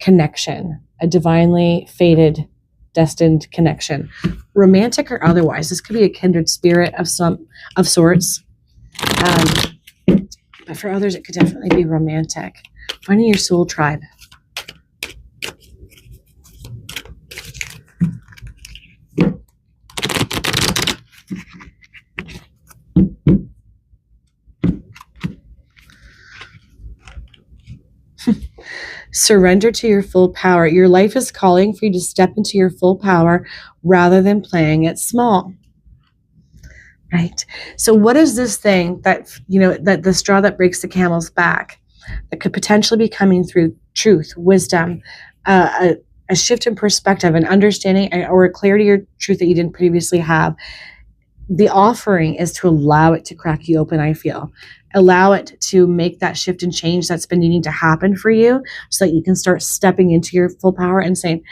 connection, a divinely fated, destined connection, romantic or otherwise. This could be a kindred spirit of sorts, but for others it could definitely be romantic. Finding your soul tribe. Surrender to your full power. Your life is calling for you to step into your full power rather than playing it small. Right? So what is this thing that, you know, that the straw that breaks the camel's back, that could potentially be coming through truth, wisdom, a shift in perspective, an understanding or a clarity or truth that you didn't previously have? The offering is to allow it to crack you open, I feel. Allow it to make that shift and change that's been needing to happen for you, so that you can start stepping into your full power and saying,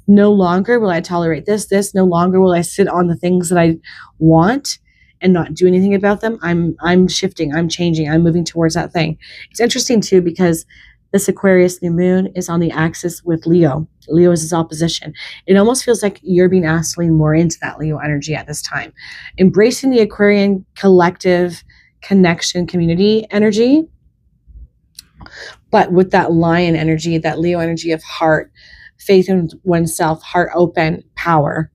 no longer will I tolerate this, no longer will I sit on the things that I want and not do anything about them. I'm shifting, I'm changing, I'm moving towards that thing. It's interesting too, because this Aquarius new moon is on the axis with Leo. Leo is his opposition. It almost feels like you're being asked to lean more into that Leo energy at this time. Embracing the Aquarian collective connection community energy, but with that lion energy, that Leo energy of heart, faith in oneself, heart open, power.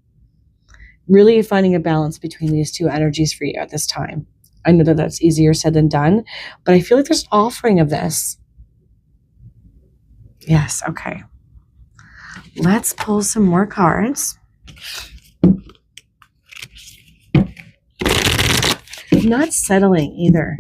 Really finding a balance between these two energies for you at this time. I know that that's easier said than done, but I feel like there's an offering of this. Yes, okay. Let's pull some more cards. Not settling either.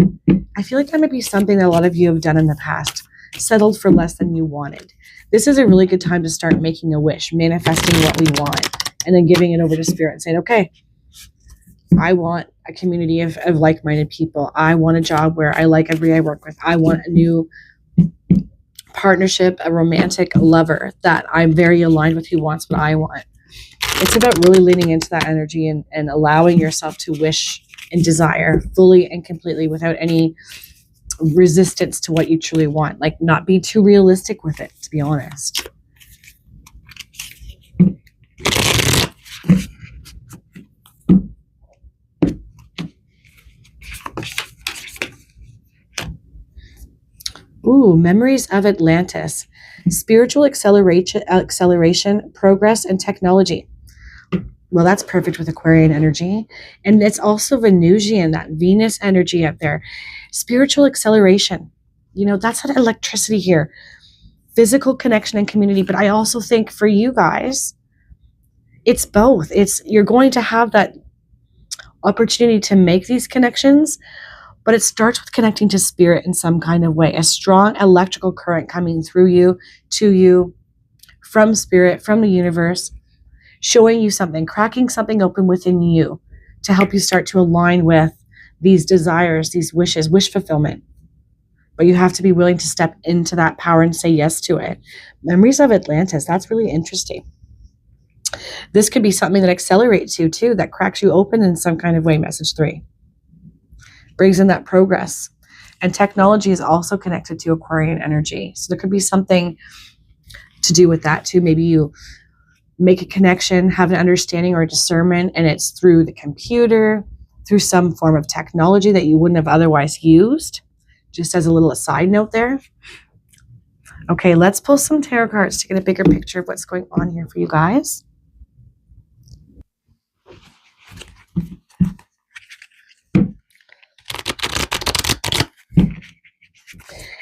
I feel like that might be something that a lot of you have done in the past. Settled for less than you wanted. This is a really good time to start making a wish, manifesting what we want, and then giving it over to Spirit and saying, okay, I want a community of like-minded people. I want a job where I like everybody I work with. I want a new partnership, a romantic lover that I'm very aligned with, who wants what I want. It's about really leaning into that energy and allowing yourself to wish and desire fully and completely without any resistance to what you truly want. Like, not be too realistic with it, to be honest. Ooh, memories of Atlantis. Spiritual acceleration, progress, and technology. Well, that's perfect with Aquarian energy. And it's also Venusian, that Venus energy up there. Spiritual acceleration. You know, that's that electricity here. Physical connection and community. But I also think for you guys, it's both. You're going to have that opportunity to make these connections, but it starts with connecting to Spirit in some kind of way. A strong electrical current coming through you, to you, from Spirit, from the universe, showing you something, cracking something open within you to help you start to align with these desires, these wishes, wish fulfillment. But you have to be willing to step into that power and say yes to it. Memories of Atlantis, that's really interesting. This could be something that accelerates you too, that cracks you open in some kind of way, message 3. brings in that progress. And technology is also connected to Aquarian energy. So there could be something to do with that too. Maybe you make a connection, have an understanding or a discernment, and it's through the computer, through some form of technology that you wouldn't have otherwise used. Just as a little aside note there. Okay, let's pull some tarot cards to get a bigger picture of what's going on here for you guys.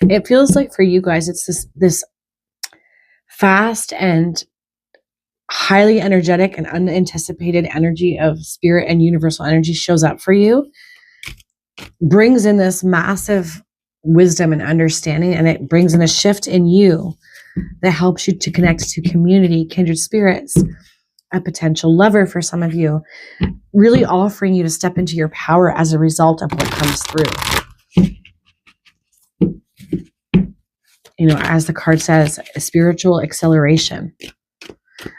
It feels like for you guys, it's this fast and highly energetic and unanticipated energy of spirit and universal energy shows up for you, brings in this massive wisdom and understanding, and it brings in a shift in you that helps you to connect to community, kindred spirits, a potential lover for some of you, really offering you to step into your power as a result of what comes through. You know, as the card says, a spiritual acceleration.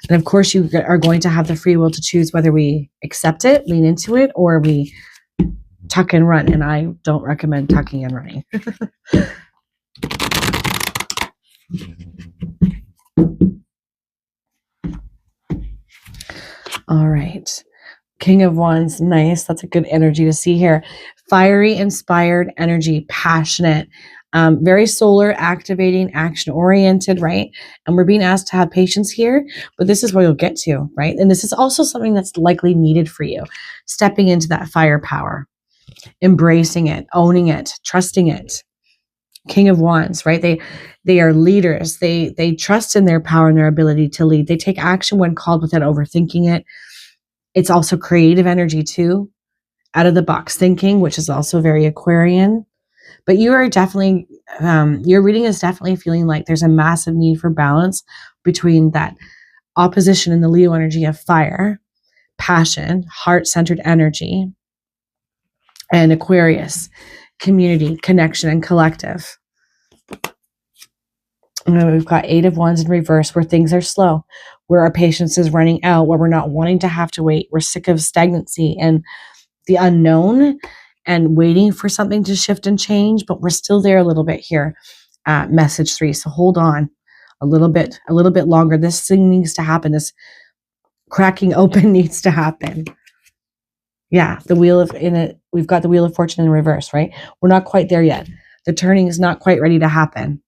And of course, you are going to have the free will to choose whether we accept it, lean into it, or we tuck and run. And I don't recommend tucking and running. All right. King of Wands. Nice. That's a good energy to see here. Fiery, inspired energy, passionate. Very solar, activating, action-oriented, right? And we're being asked to have patience here, but this is where you'll get to, right? And this is also something that's likely needed for you. Stepping into that firepower, embracing it, owning it, trusting it. King of Wands, right? They are leaders. They trust in their power and their ability to lead. They take action when called without overthinking it. It's also creative energy too, out of the box thinking, which is also very Aquarian. But you are definitely, your reading is definitely feeling like there's a massive need for balance between that opposition in the Leo energy of fire, passion, heart-centered energy, and Aquarius, community, connection, and collective. And we've got 8 of Wands in reverse, where things are slow, where our patience is running out, where we're not wanting to have to wait. We're sick of stagnancy and the unknown and waiting for something to shift and change, but we're still there a little bit here at message 3. So hold on a little bit longer. This thing needs to happen. This cracking open needs to happen. Yeah, we've got the Wheel of Fortune in reverse, right? We're not quite there yet. The turning is not quite ready to happen.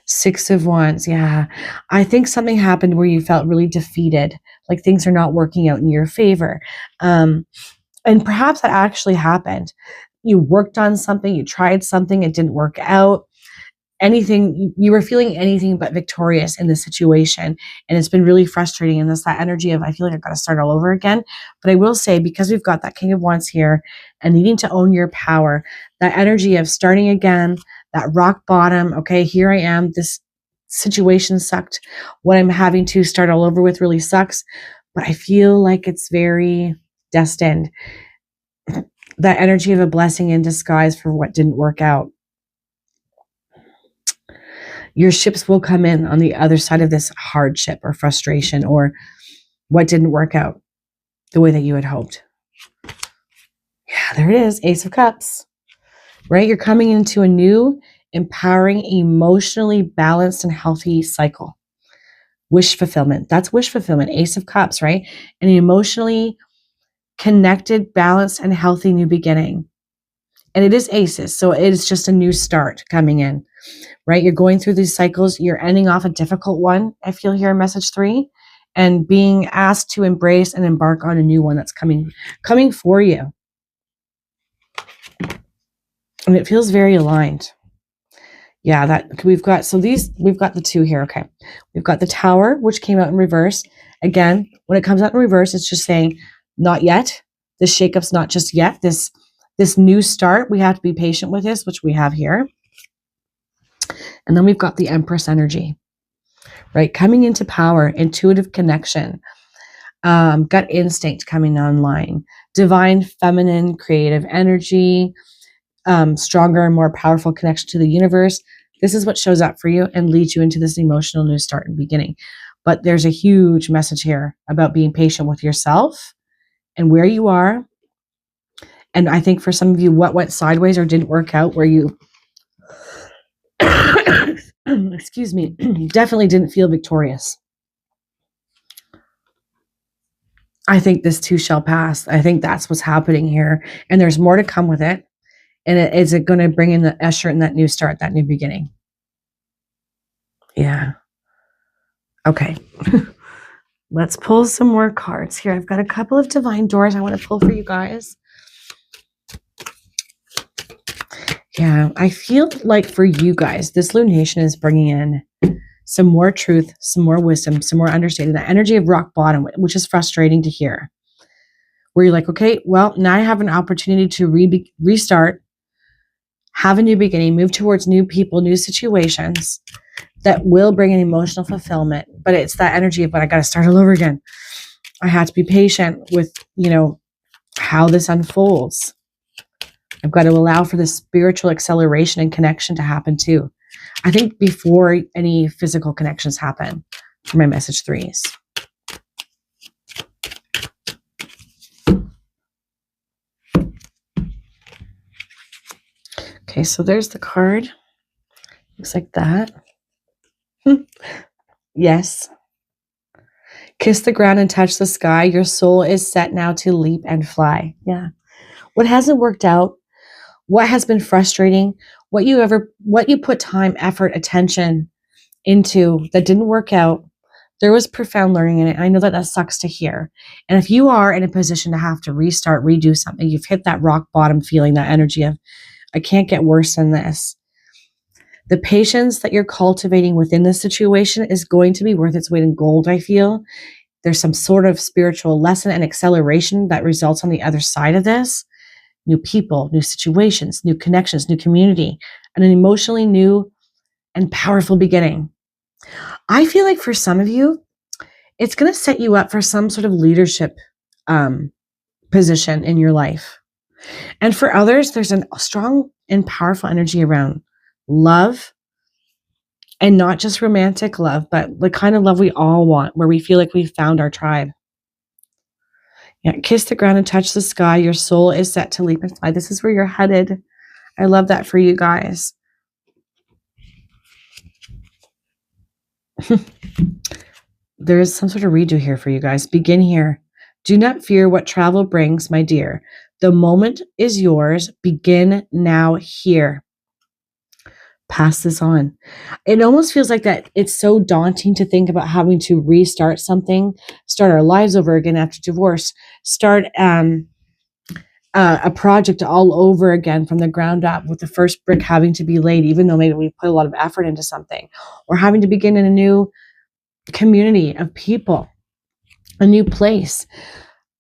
Six of Wands. Yeah. I think something happened where you felt really defeated, like things are not working out in your favor. And perhaps that actually happened. You worked on something, you tried something, it didn't work out. Anything, you were feeling anything but victorious in the situation. And it's been really frustrating. And that's that energy of, I feel like I've got to start all over again. But I will say, because we've got that King of Wands here and needing to own your power, that energy of starting again, that rock bottom, okay, here I am, this situation sucked. What I'm having to start all over with really sucks, but I feel like it's very destined. That energy of a blessing in disguise for what didn't work out. Your ships will come in on the other side of this hardship or frustration or what didn't work out the way that you had hoped. Yeah, there it is, Ace of Cups. Right? You're coming into a new, empowering, emotionally balanced and healthy cycle. Wish fulfillment. That's wish fulfillment. Ace of Cups, right? An emotionally connected, balanced, and healthy new beginning. And it is aces, so it is just a new start coming in, right? You're going through these cycles. You're ending off a difficult one, I feel here in message 3, and being asked to embrace and embark on a new one that's coming for you. And it feels very aligned. Yeah, that we've got the 2 here. Okay. We've got the Tower, which came out in reverse. Again, when it comes out in reverse, it's just saying, not yet. This shakeup's not just yet. This new start, we have to be patient with this, which we have here. And then we've got the Empress energy, right? Coming into power, intuitive connection, gut instinct coming online, divine, feminine, creative energy, stronger and more powerful connection to the universe. This is what shows up for you and leads you into this emotional new start and beginning. But there's a huge message here about being patient with yourself and where you are. And I think for some of you, what went sideways or didn't work out, where you, excuse me, definitely didn't feel victorious. I think this too shall pass. I think that's what's happening here. And there's more to come with it. And is it going to bring in the usher in that new start, that new beginning? Yeah. Okay. Let's pull some more cards here. I've got a couple of divine doors I want to pull for you guys. Yeah, I feel like for you guys, this lunation is bringing in some more truth, some more wisdom, some more understanding, that energy of rock bottom, which is frustrating to hear. Where you're like, okay, well, now I have an opportunity to restart, have a new beginning, move towards new people, new situations that will bring an emotional fulfillment. But it's that energy of, but I got to start all over again. I have to be patient with, how this unfolds. I've got to allow for the spiritual acceleration and connection to happen too. I think before any physical connections happen for my message threes. Okay, so there's the card. Looks like that. Yes. Kiss the ground and touch the sky. Your soul is set now to leap and fly. Yeah. What hasn't worked out, what has been frustrating, what you put time, effort, attention into that didn't work out, there was profound learning in it. I know that sucks to hear. And if you are in a position to have to restart, redo something, you've hit that rock bottom feeling, that energy of, I can't get worse than this. The patience that you're cultivating within this situation is going to be worth its weight in gold, I feel. There's some sort of spiritual lesson and acceleration that results on the other side of this. New people, new situations, new connections, new community, and an emotionally new and powerful beginning. I feel like for some of you, it's going to set you up for some sort of leadership position in your life. And for others, there's a strong and powerful energy around love, and not just romantic love, but the kind of love we all want, where we feel like we've found our tribe. Yeah, kiss the ground and touch the sky. Your soul is set to leap and fly. This is where you're headed. I love that for you guys. There is some sort of redo here for you guys. Begin here. Do not fear what travel brings, my dear. The moment is yours. Begin now here. Pass this on. It almost feels like that it's so daunting to think about having to restart something, start our lives over again after divorce, start a project all over again from the ground up, with the first brick having to be laid, even though maybe we put a lot of effort into something, or having to begin in a new community of people, a new place.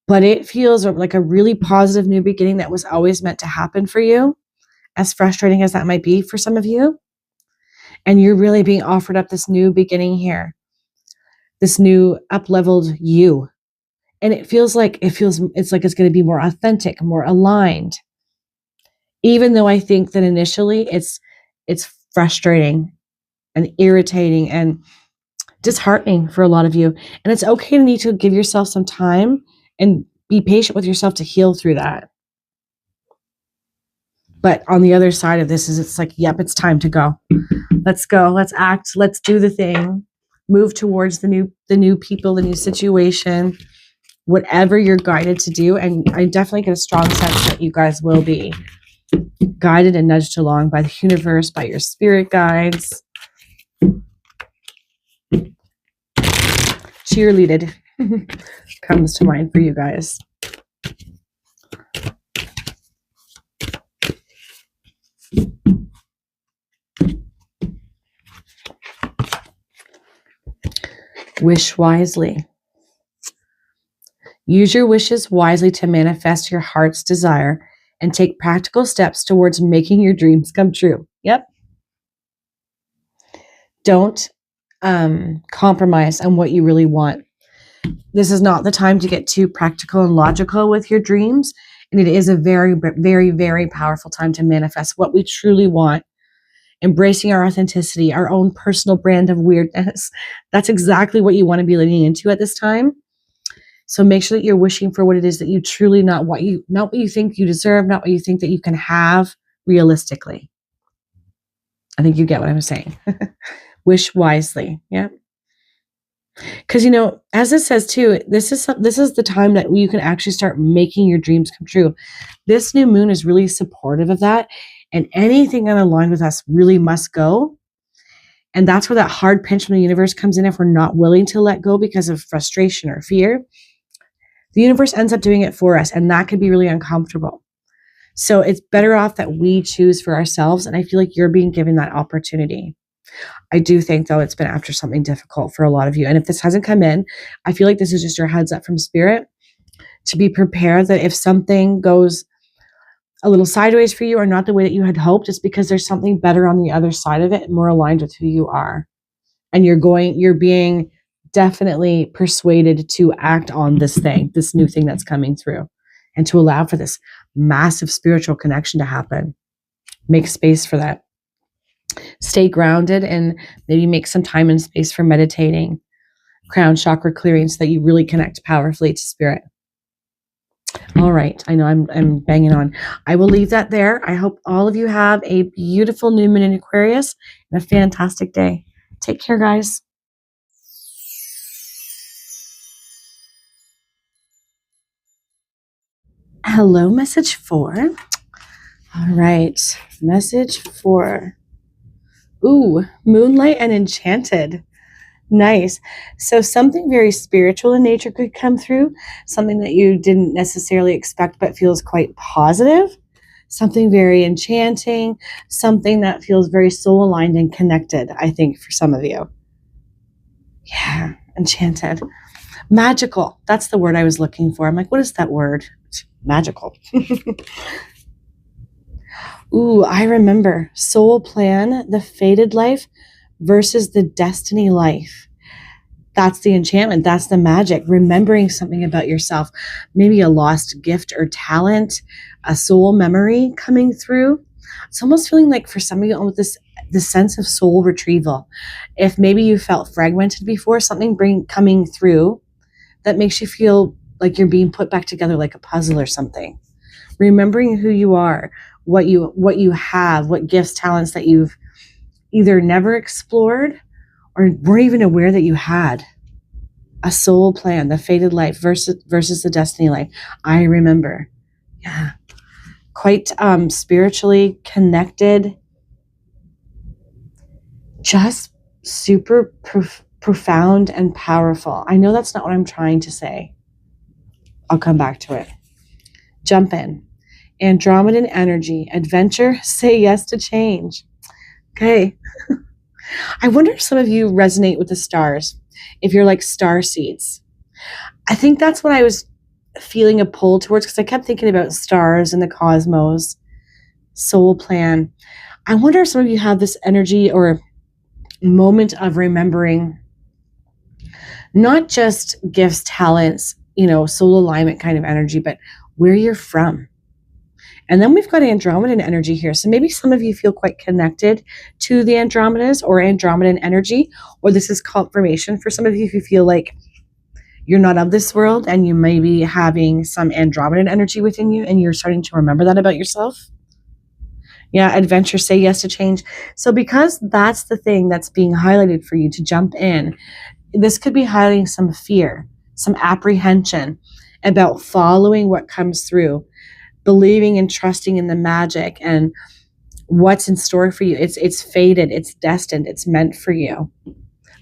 But it feels like a really positive new beginning that was always meant to happen for you, as frustrating as that might be for some of you. And you're really being offered up this new beginning here, this new up-leveled you. And it's like it's going to be more authentic, more aligned. Even though I think that initially it's frustrating and irritating and disheartening for a lot of you. And it's okay to need to give yourself some time and be patient with yourself to heal through that. But on the other side of this is, it's like, yep, it's time to go. Let's go. Let's act. Let's do the thing. Move towards the new people, the new situation, whatever you're guided to do. And I definitely get a strong sense that you guys will be guided and nudged along by the universe, by your spirit guides. Cheerleaded comes to mind for you guys. Wish wisely. Use your wishes wisely to manifest your heart's desire and take practical steps towards making your dreams come true. Yep. Don't compromise on what you really want. This is not the time to get too practical and logical with your dreams. And it is a very, very, very powerful time to manifest what we truly want embracing our authenticity, our own personal brand of weirdness. That's exactly what you want to be leaning into at this time. So make sure that you're wishing for what it is that you truly, not what you think you deserve, not what you think that you can have realistically. I think you get what I'm saying. Wish wisely. Yeah. Because, you know, as it says too, this is the time that you can actually start making your dreams come true. This new moon is really supportive of that. And anything unaligned with us really must go. And that's where that hard pinch from the universe comes in if we're not willing to let go because of frustration or fear. The universe ends up doing it for us, and that can be really uncomfortable. So it's better off that we choose for ourselves. And I feel like you're being given that opportunity. I do think, though, it's been after something difficult for a lot of you. And if this hasn't come in, I feel like this is just your heads up from spirit to be prepared that if something goes a little sideways for you or not the way that you had hoped, it's because there's something better on the other side of it, more aligned with who you are. And you're being definitely persuaded to act on this new thing that's coming through, and to allow for this massive spiritual connection to happen. Make space for that. Stay grounded and maybe make some time and space for meditating, crown chakra clearing, so that you really connect powerfully to spirit. All right. I know I'm banging on. I will leave that there. I hope all of you have a beautiful new moon in Aquarius and a fantastic day. Take care, guys. Hello, message 4. All right. Message 4. Ooh, moonlight and enchanted. Nice. So something very spiritual in nature could come through, something that you didn't necessarily expect but feels quite positive, something very enchanting, something that feels very soul aligned and connected, I think, for some of you. Yeah, enchanted. Magical. That's the word I was looking for. I'm like, what is that word? It's magical. Ooh, I remember. Soul plan, the fated life versus the destiny life. That's the enchantment. That's the magic. Remembering something about yourself, maybe a lost gift or talent, a soul memory coming through. It's almost feeling like for some of you, almost this sense of soul retrieval. If maybe you felt fragmented before, something coming through that makes you feel like you're being put back together like a puzzle or something. Remembering who you are, what you have, what gifts, talents that you've either never explored or weren't even aware that you had. A soul plan, the fated life versus the destiny life. I remember. Yeah. Quite spiritually connected. Just super profound and powerful. I know that's not what I'm trying to say. I'll come back to it. Jump in. Andromedan energy. Adventure. Say yes to change. Okay. I wonder if some of you resonate with the stars, if you're like star seeds. I think that's what I was feeling a pull towards, because I kept thinking about stars and the cosmos, soul plan. I wonder if some of you have this energy or moment of remembering not just gifts, talents, soul alignment kind of energy, but where you're from. And then we've got Andromedan energy here. So maybe some of you feel quite connected to the Andromedas or Andromedan energy, or this is confirmation for some of you who feel like you're not of this world and you may be having some Andromedan energy within you and you're starting to remember that about yourself. Yeah, adventure, say yes to change. So because that's the thing that's being highlighted for you to jump in, this could be highlighting some fear, some apprehension about following what comes through, believing and trusting in the magic and what's in store for you. It's fated, it's destined, it's meant for you.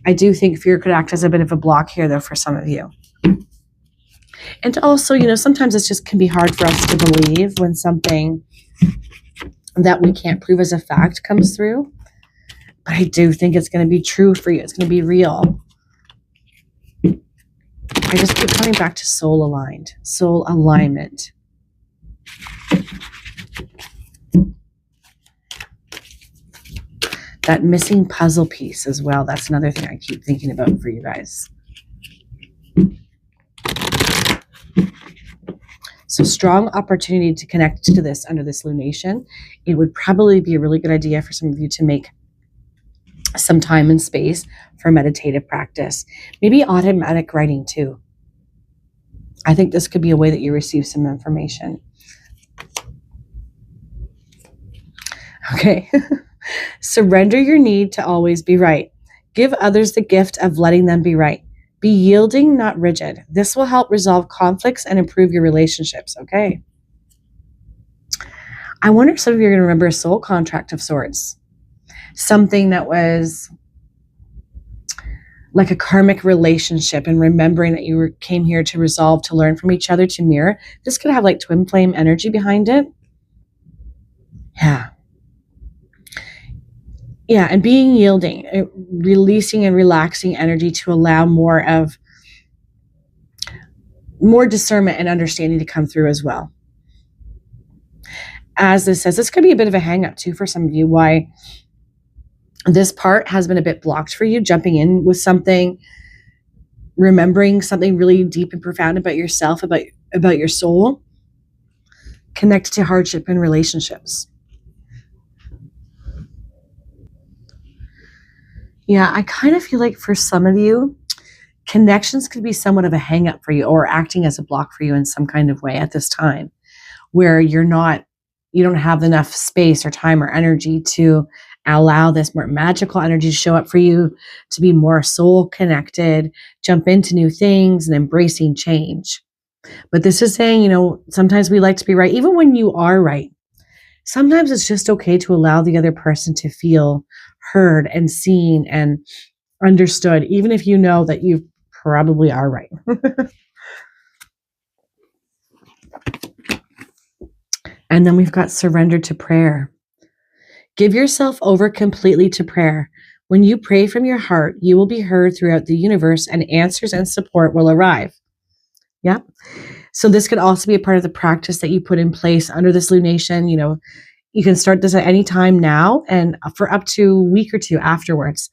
I do think fear could act as a bit of a block here, though, for some of you. And also, sometimes it just can be hard for us to believe when something that we can't prove as a fact comes through. But I do think it's going to be true for you. It's going to be real. I just keep coming back to soul aligned, soul alignment. That missing puzzle piece as well. That's another thing I keep thinking about for you guys. So strong opportunity to connect to this under this lunation. It would probably be a really good idea for some of you to make some time and space for meditative practice. Maybe automatic writing too. I think this could be a way that you receive some information. Okay. Surrender your need to always be right. Give others the gift of letting them be right. Be yielding, not rigid. This will help resolve conflicts and improve your relationships. Okay. I wonder if some of you are going to remember a soul contract of sorts. Something that was like a karmic relationship, and remembering that you came here to resolve, to learn from each other, to mirror. This could have like twin flame energy behind it. Yeah. Yeah, and being yielding, releasing and relaxing energy to allow more discernment and understanding to come through as well. As this says, this could be a bit of a hang up too for some of you, why this part has been a bit blocked for you, jumping in with something, remembering something really deep and profound about yourself, about your soul, connected to hardship and relationships. Yeah, I kind of feel like for some of you, connections could be somewhat of a hang up for you, or acting as a block for you in some kind of way at this time, where you don't have enough space or time or energy to allow this more magical energy to show up for you, to be more soul connected, jump into new things and embracing change. But this is saying, sometimes we like to be right, even when you are right. Sometimes it's just okay to allow the other person to feel heard and seen and understood, even if you know that you probably are right. And then we've got surrender to prayer. Give yourself over completely to prayer. When you pray from your heart, you will be heard throughout the universe, and answers and support will arrive. Yeah. So this could also be a part of the practice that you put in place under this lunation. You can start this at any time now and for up to a week or two afterwards.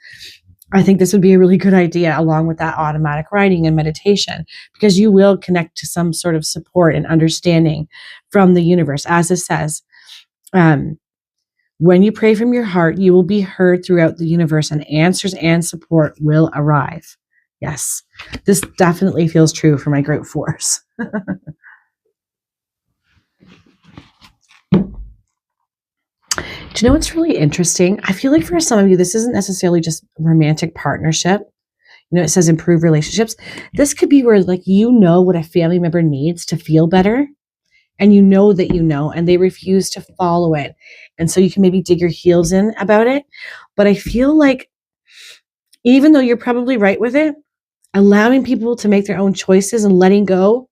I think this would be a really good idea, along with that automatic writing and meditation, because you will connect to some sort of support and understanding from the universe. As it says, when you pray from your heart, you will be heard throughout the universe, and answers and support will arrive. Yes, this definitely feels true for my group fours. Do you know what's really interesting? I feel like for some of you, this isn't necessarily just romantic partnership. It says improve relationships. This could be where what a family member needs to feel better. And and they refuse to follow it. And so you can maybe dig your heels in about it. But I feel like even though you're probably right with it, allowing people to make their own choices and letting go,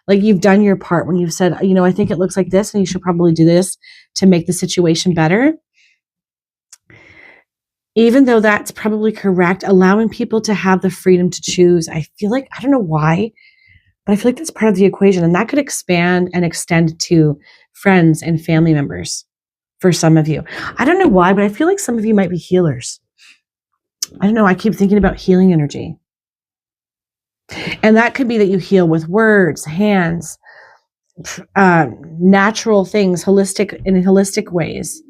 like you've done your part when you've said, I think it looks like this and you should probably do this to make the situation better. Even though that's probably correct, allowing people to have the freedom to choose, I feel like, I don't know why, but I feel like that's part of the equation. And that could expand and extend to friends and family members for some of you. I don't know why, but I feel like some of you might be healers. I don't know. I keep thinking about healing energy. And that could be that you heal with words, hands, natural things, in holistic ways.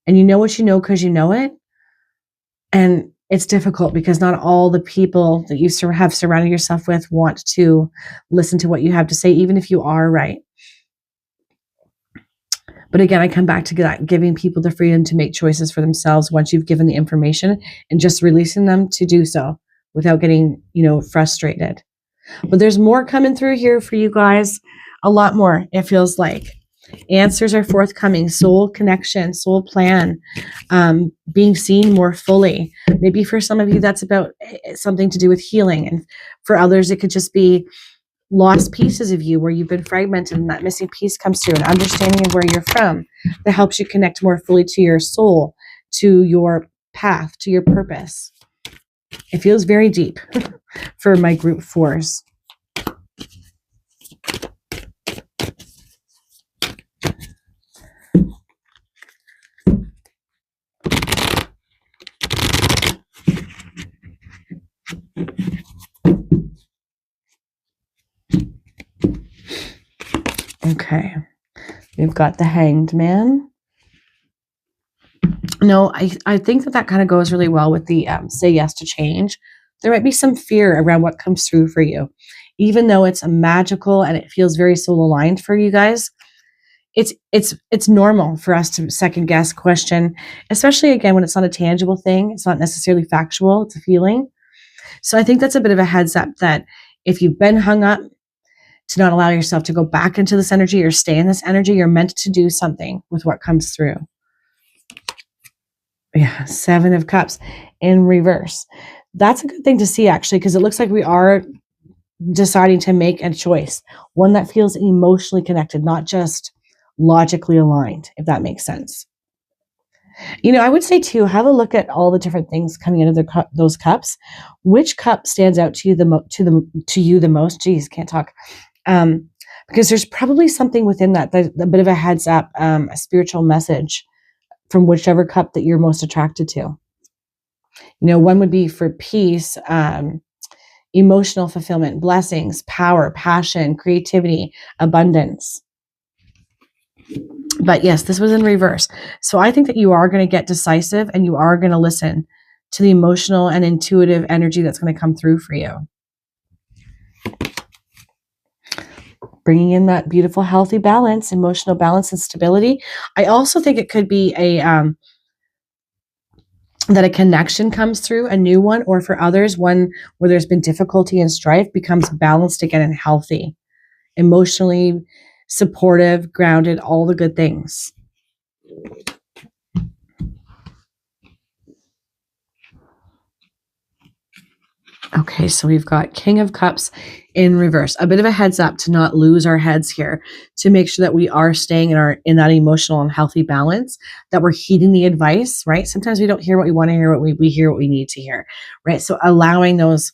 And you know what you know because you know it. And it's difficult because not all the people that you have surrounded yourself with want to listen to what you have to say, even if you are right. But again, I come back to that, giving people the freedom to make choices for themselves once you've given the information, and just releasing them to do so without getting, frustrated. But there's more coming through here for you guys. A lot more, it feels like. Answers are forthcoming. Soul connection, soul plan, being seen more fully. Maybe for some of you, that's about something to do with healing. And for others, it could just be lost pieces of you where you've been fragmented, and that missing piece comes through, an understanding of where you're from that helps you connect more fully to your soul, to your path, to your purpose. It feels very deep for my group fours. Okay. We've got the Hanged Man. No, I think that kind of goes really well with the say yes to change. There might be some fear around what comes through for you. Even though it's a magical and it feels very soul aligned for you guys, it's normal for us to second guess, question, especially again when it's not a tangible thing. It's not necessarily factual, it's a feeling. So I think that's a bit of a heads up that if you've been hung up, to not allow yourself to go back into this energy or stay in this energy, you're meant to do something with what comes through. Yeah, 7 of Cups in reverse. That's a good thing to see, actually, because it looks like we are deciding to make a choice, one that feels emotionally connected, not just logically aligned, if that makes sense. You know, I would say too, have a look at all the different things coming out of those cups. Which cup stands out to you the most? Geez, can't talk. Because there's probably something within that, a bit of a heads up, a spiritual message from whichever cup that you're most attracted to. You know, one would be for peace, emotional fulfillment, blessings, power, passion, creativity, abundance. But yes, this was in reverse. So I think that you are going to get decisive and you are going to listen to the emotional and intuitive energy that's going to come through for you. Bringing in that beautiful, healthy balance, emotional balance and stability. I also think it could be that a connection comes through, a new one, or for others, one where there's been difficulty and strife becomes balanced again and healthy, emotionally supportive, grounded, all the good things. Okay, so we've got King of Cups in reverse. A bit of a heads up to not lose our heads here, to make sure that we are staying in that emotional and healthy balance, that we're heeding the advice, right? Sometimes we don't hear what we want to hear, we hear what we need to hear, right? So allowing those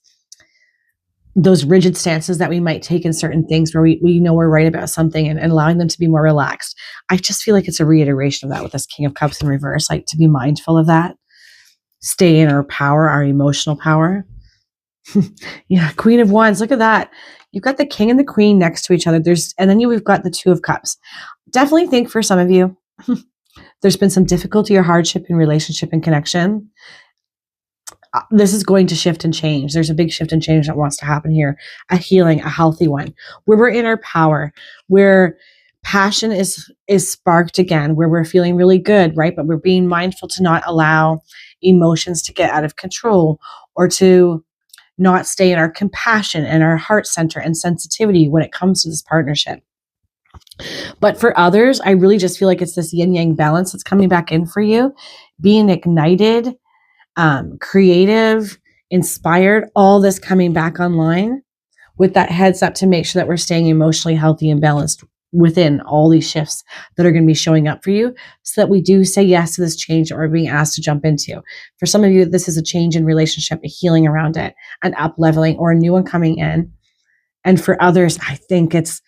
rigid stances that we might take in certain things where we know we're right about something and allowing them to be more relaxed. I just feel like it's a reiteration of that with this King of Cups in reverse, like to be mindful of that, stay in our power, our emotional power. Yeah, Queen of Wands. Look at that. You've got the King and the Queen next to each other. And then we've got the Two of Cups. Definitely think for some of you, there's been some difficulty or hardship in relationship and connection. This is going to shift and change. There's a big shift and change that wants to happen here. A healing, a healthy one, where we're in our power, where passion is sparked again, where we're feeling really good, right? But we're being mindful to not allow emotions to get out of control, or to not stay in our compassion and our heart center and sensitivity when it comes to this partnership. But for others, I really just feel like it's this yin yang balance that's coming back in for you, being ignited, creative, inspired, all this coming back online with that heads up to make sure that we're staying emotionally healthy and balanced within all these shifts that are going to be showing up for you, so that we do say yes to this change that we're being asked to jump into. For some of you, this is a change in relationship, a healing around it, an up leveling, or a new one coming in. And for others, I think it's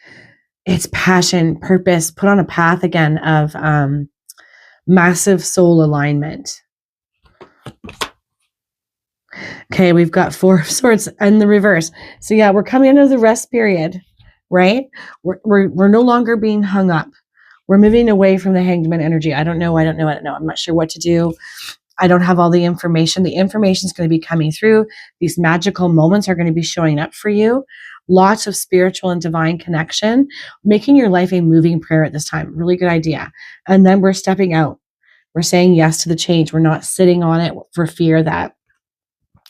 passion, purpose, put on a path again of massive soul alignment. Okay, we've got 4 of Swords in the reverse. So yeah, we're coming into the rest period, right? We're no longer being hung up. We're moving away from the Hanged Man energy. I don't know. I'm not sure what to do. I don't have all the information. The information is going to be coming through. These magical moments are going to be showing up for you. Lots of spiritual and divine connection, making your life a moving prayer at this time. Really good idea. And then we're stepping out. We're saying yes to the change. We're not sitting on it for fear that,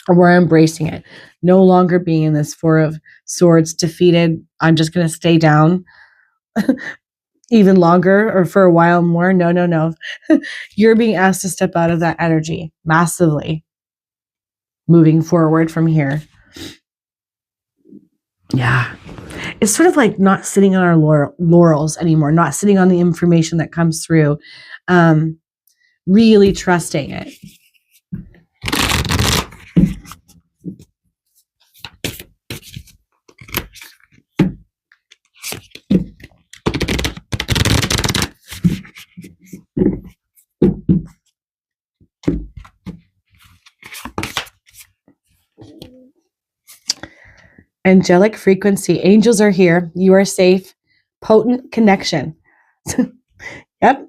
or we're embracing it. No longer being in this 4 of Swords, defeated. I'm just going to stay down even longer or for a while more. No. You're being asked to step out of that energy massively, moving forward from here. Yeah. It's sort of like not sitting on our laurels anymore, not sitting on the information that comes through, really trusting it. Angelic frequency. Angels are here. You are safe. Potent connection. Yep.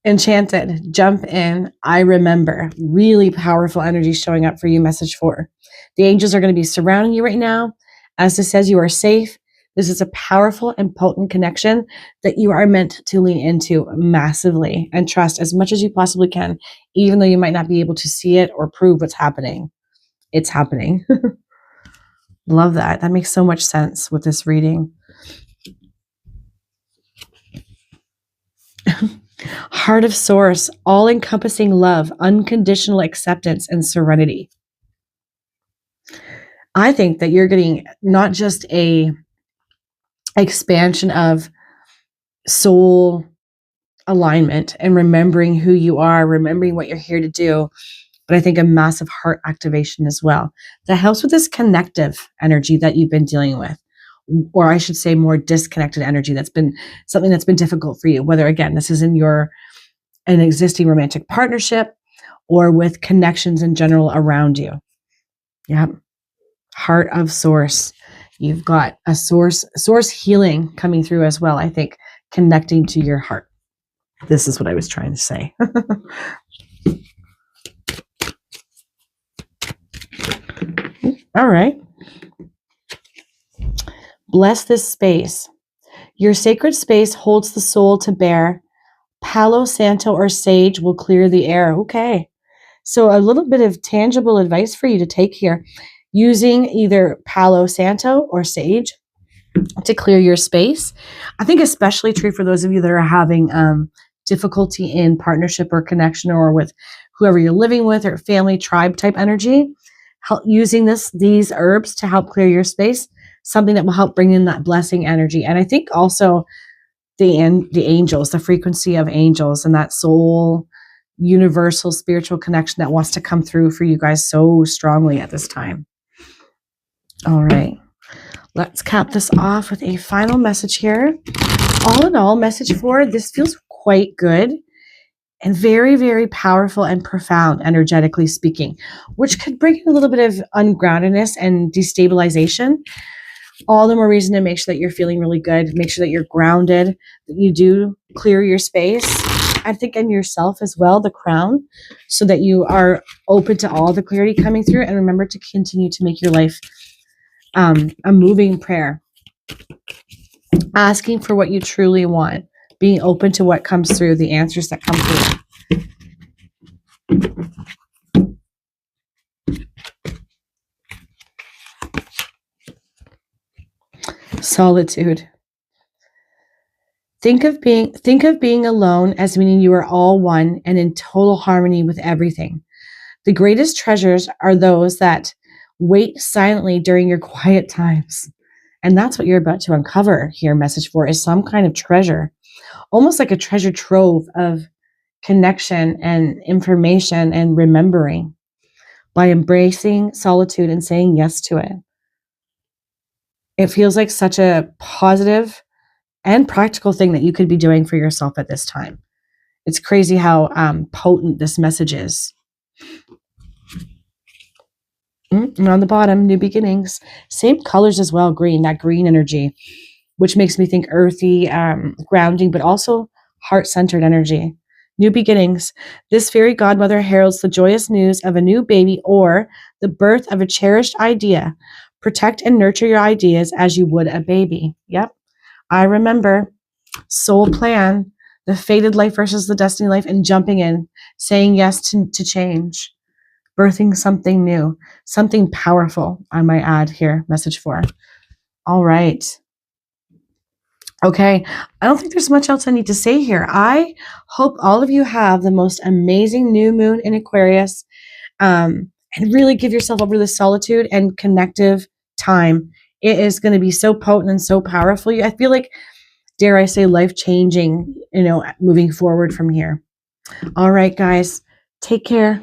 Enchanted. Jump in. I remember. Really powerful energy showing up for you. Message 4. The angels are going to be surrounding you right now. As this says, you are safe. This is a powerful and potent connection that you are meant to lean into massively and trust as much as you possibly can, even though you might not be able to see it or prove what's happening. It's happening. Love that. That makes so much sense with this reading. Heart of Source, all-encompassing love, unconditional acceptance, and serenity. I think that you're getting not just a expansion of soul alignment and remembering who you are, remembering what you're here to do, but I think a massive heart activation as well. That helps with this connective energy that you've been dealing with. Or I should say more disconnected energy. That's been something that's been difficult for you, whether again, this is in an existing romantic partnership or with connections in general around you. Yep. Heart of Source. You've got a source healing coming through as well. I think connecting to your heart. This is what I was trying to say. All right. Bless this space. Your sacred space holds the soul to bear. Palo Santo or sage will clear the air. Okay. So a little bit of tangible advice for you to take here. Using either Palo Santo or sage to clear your space. I think especially true for those of you that are having difficulty in partnership or connection or with whoever you're living with or family tribe type energy. Using these herbs to help clear your space, something that will help bring in that blessing energy. And I think also the angels, the frequency of angels and that soul, universal spiritual connection that wants to come through for you guys so strongly at this time. All right. Let's cap this off with a final message here. All in all, message 4, this feels quite good and very, very powerful and profound, energetically speaking, which could bring in a little bit of ungroundedness and destabilization. All the more reason to make sure that you're feeling really good, make sure that you're grounded, that you do clear your space. I think in yourself as well, the crown, so that you are open to all the clarity coming through. And remember to continue to make your life a moving prayer, asking for what you truly want, being open to what comes through, the answers that come through. Solitude. Think of being alone as meaning you are all one and in total harmony with everything. The greatest treasures are those that wait silently during your quiet times. And that's what you're about to uncover here. Message 4 is some kind of treasure, almost like a treasure trove of connection and information and remembering by embracing solitude and saying yes to it. It feels like such a positive and practical thing that you could be doing for yourself at this time. It's crazy how potent this message is. And on the bottom, new beginnings. Same colors as well, green, that green energy, which makes me think earthy, grounding, but also heart-centered energy. New beginnings. This fairy godmother heralds the joyous news of a new baby or the birth of a cherished idea. Protect and nurture your ideas as you would a baby. Yep. I remember soul plan, the fated life versus the destiny life, and jumping in, saying yes to change, birthing something new, something powerful, I might add here, message 4. All right. Okay. I don't think there's much else I need to say here. I hope all of you have the most amazing new moon in Aquarius, and really give yourself over to the solitude and connective time. It is going to be so potent and so powerful. I feel like, dare I say, life-changing, moving forward from here. All right, guys, take care.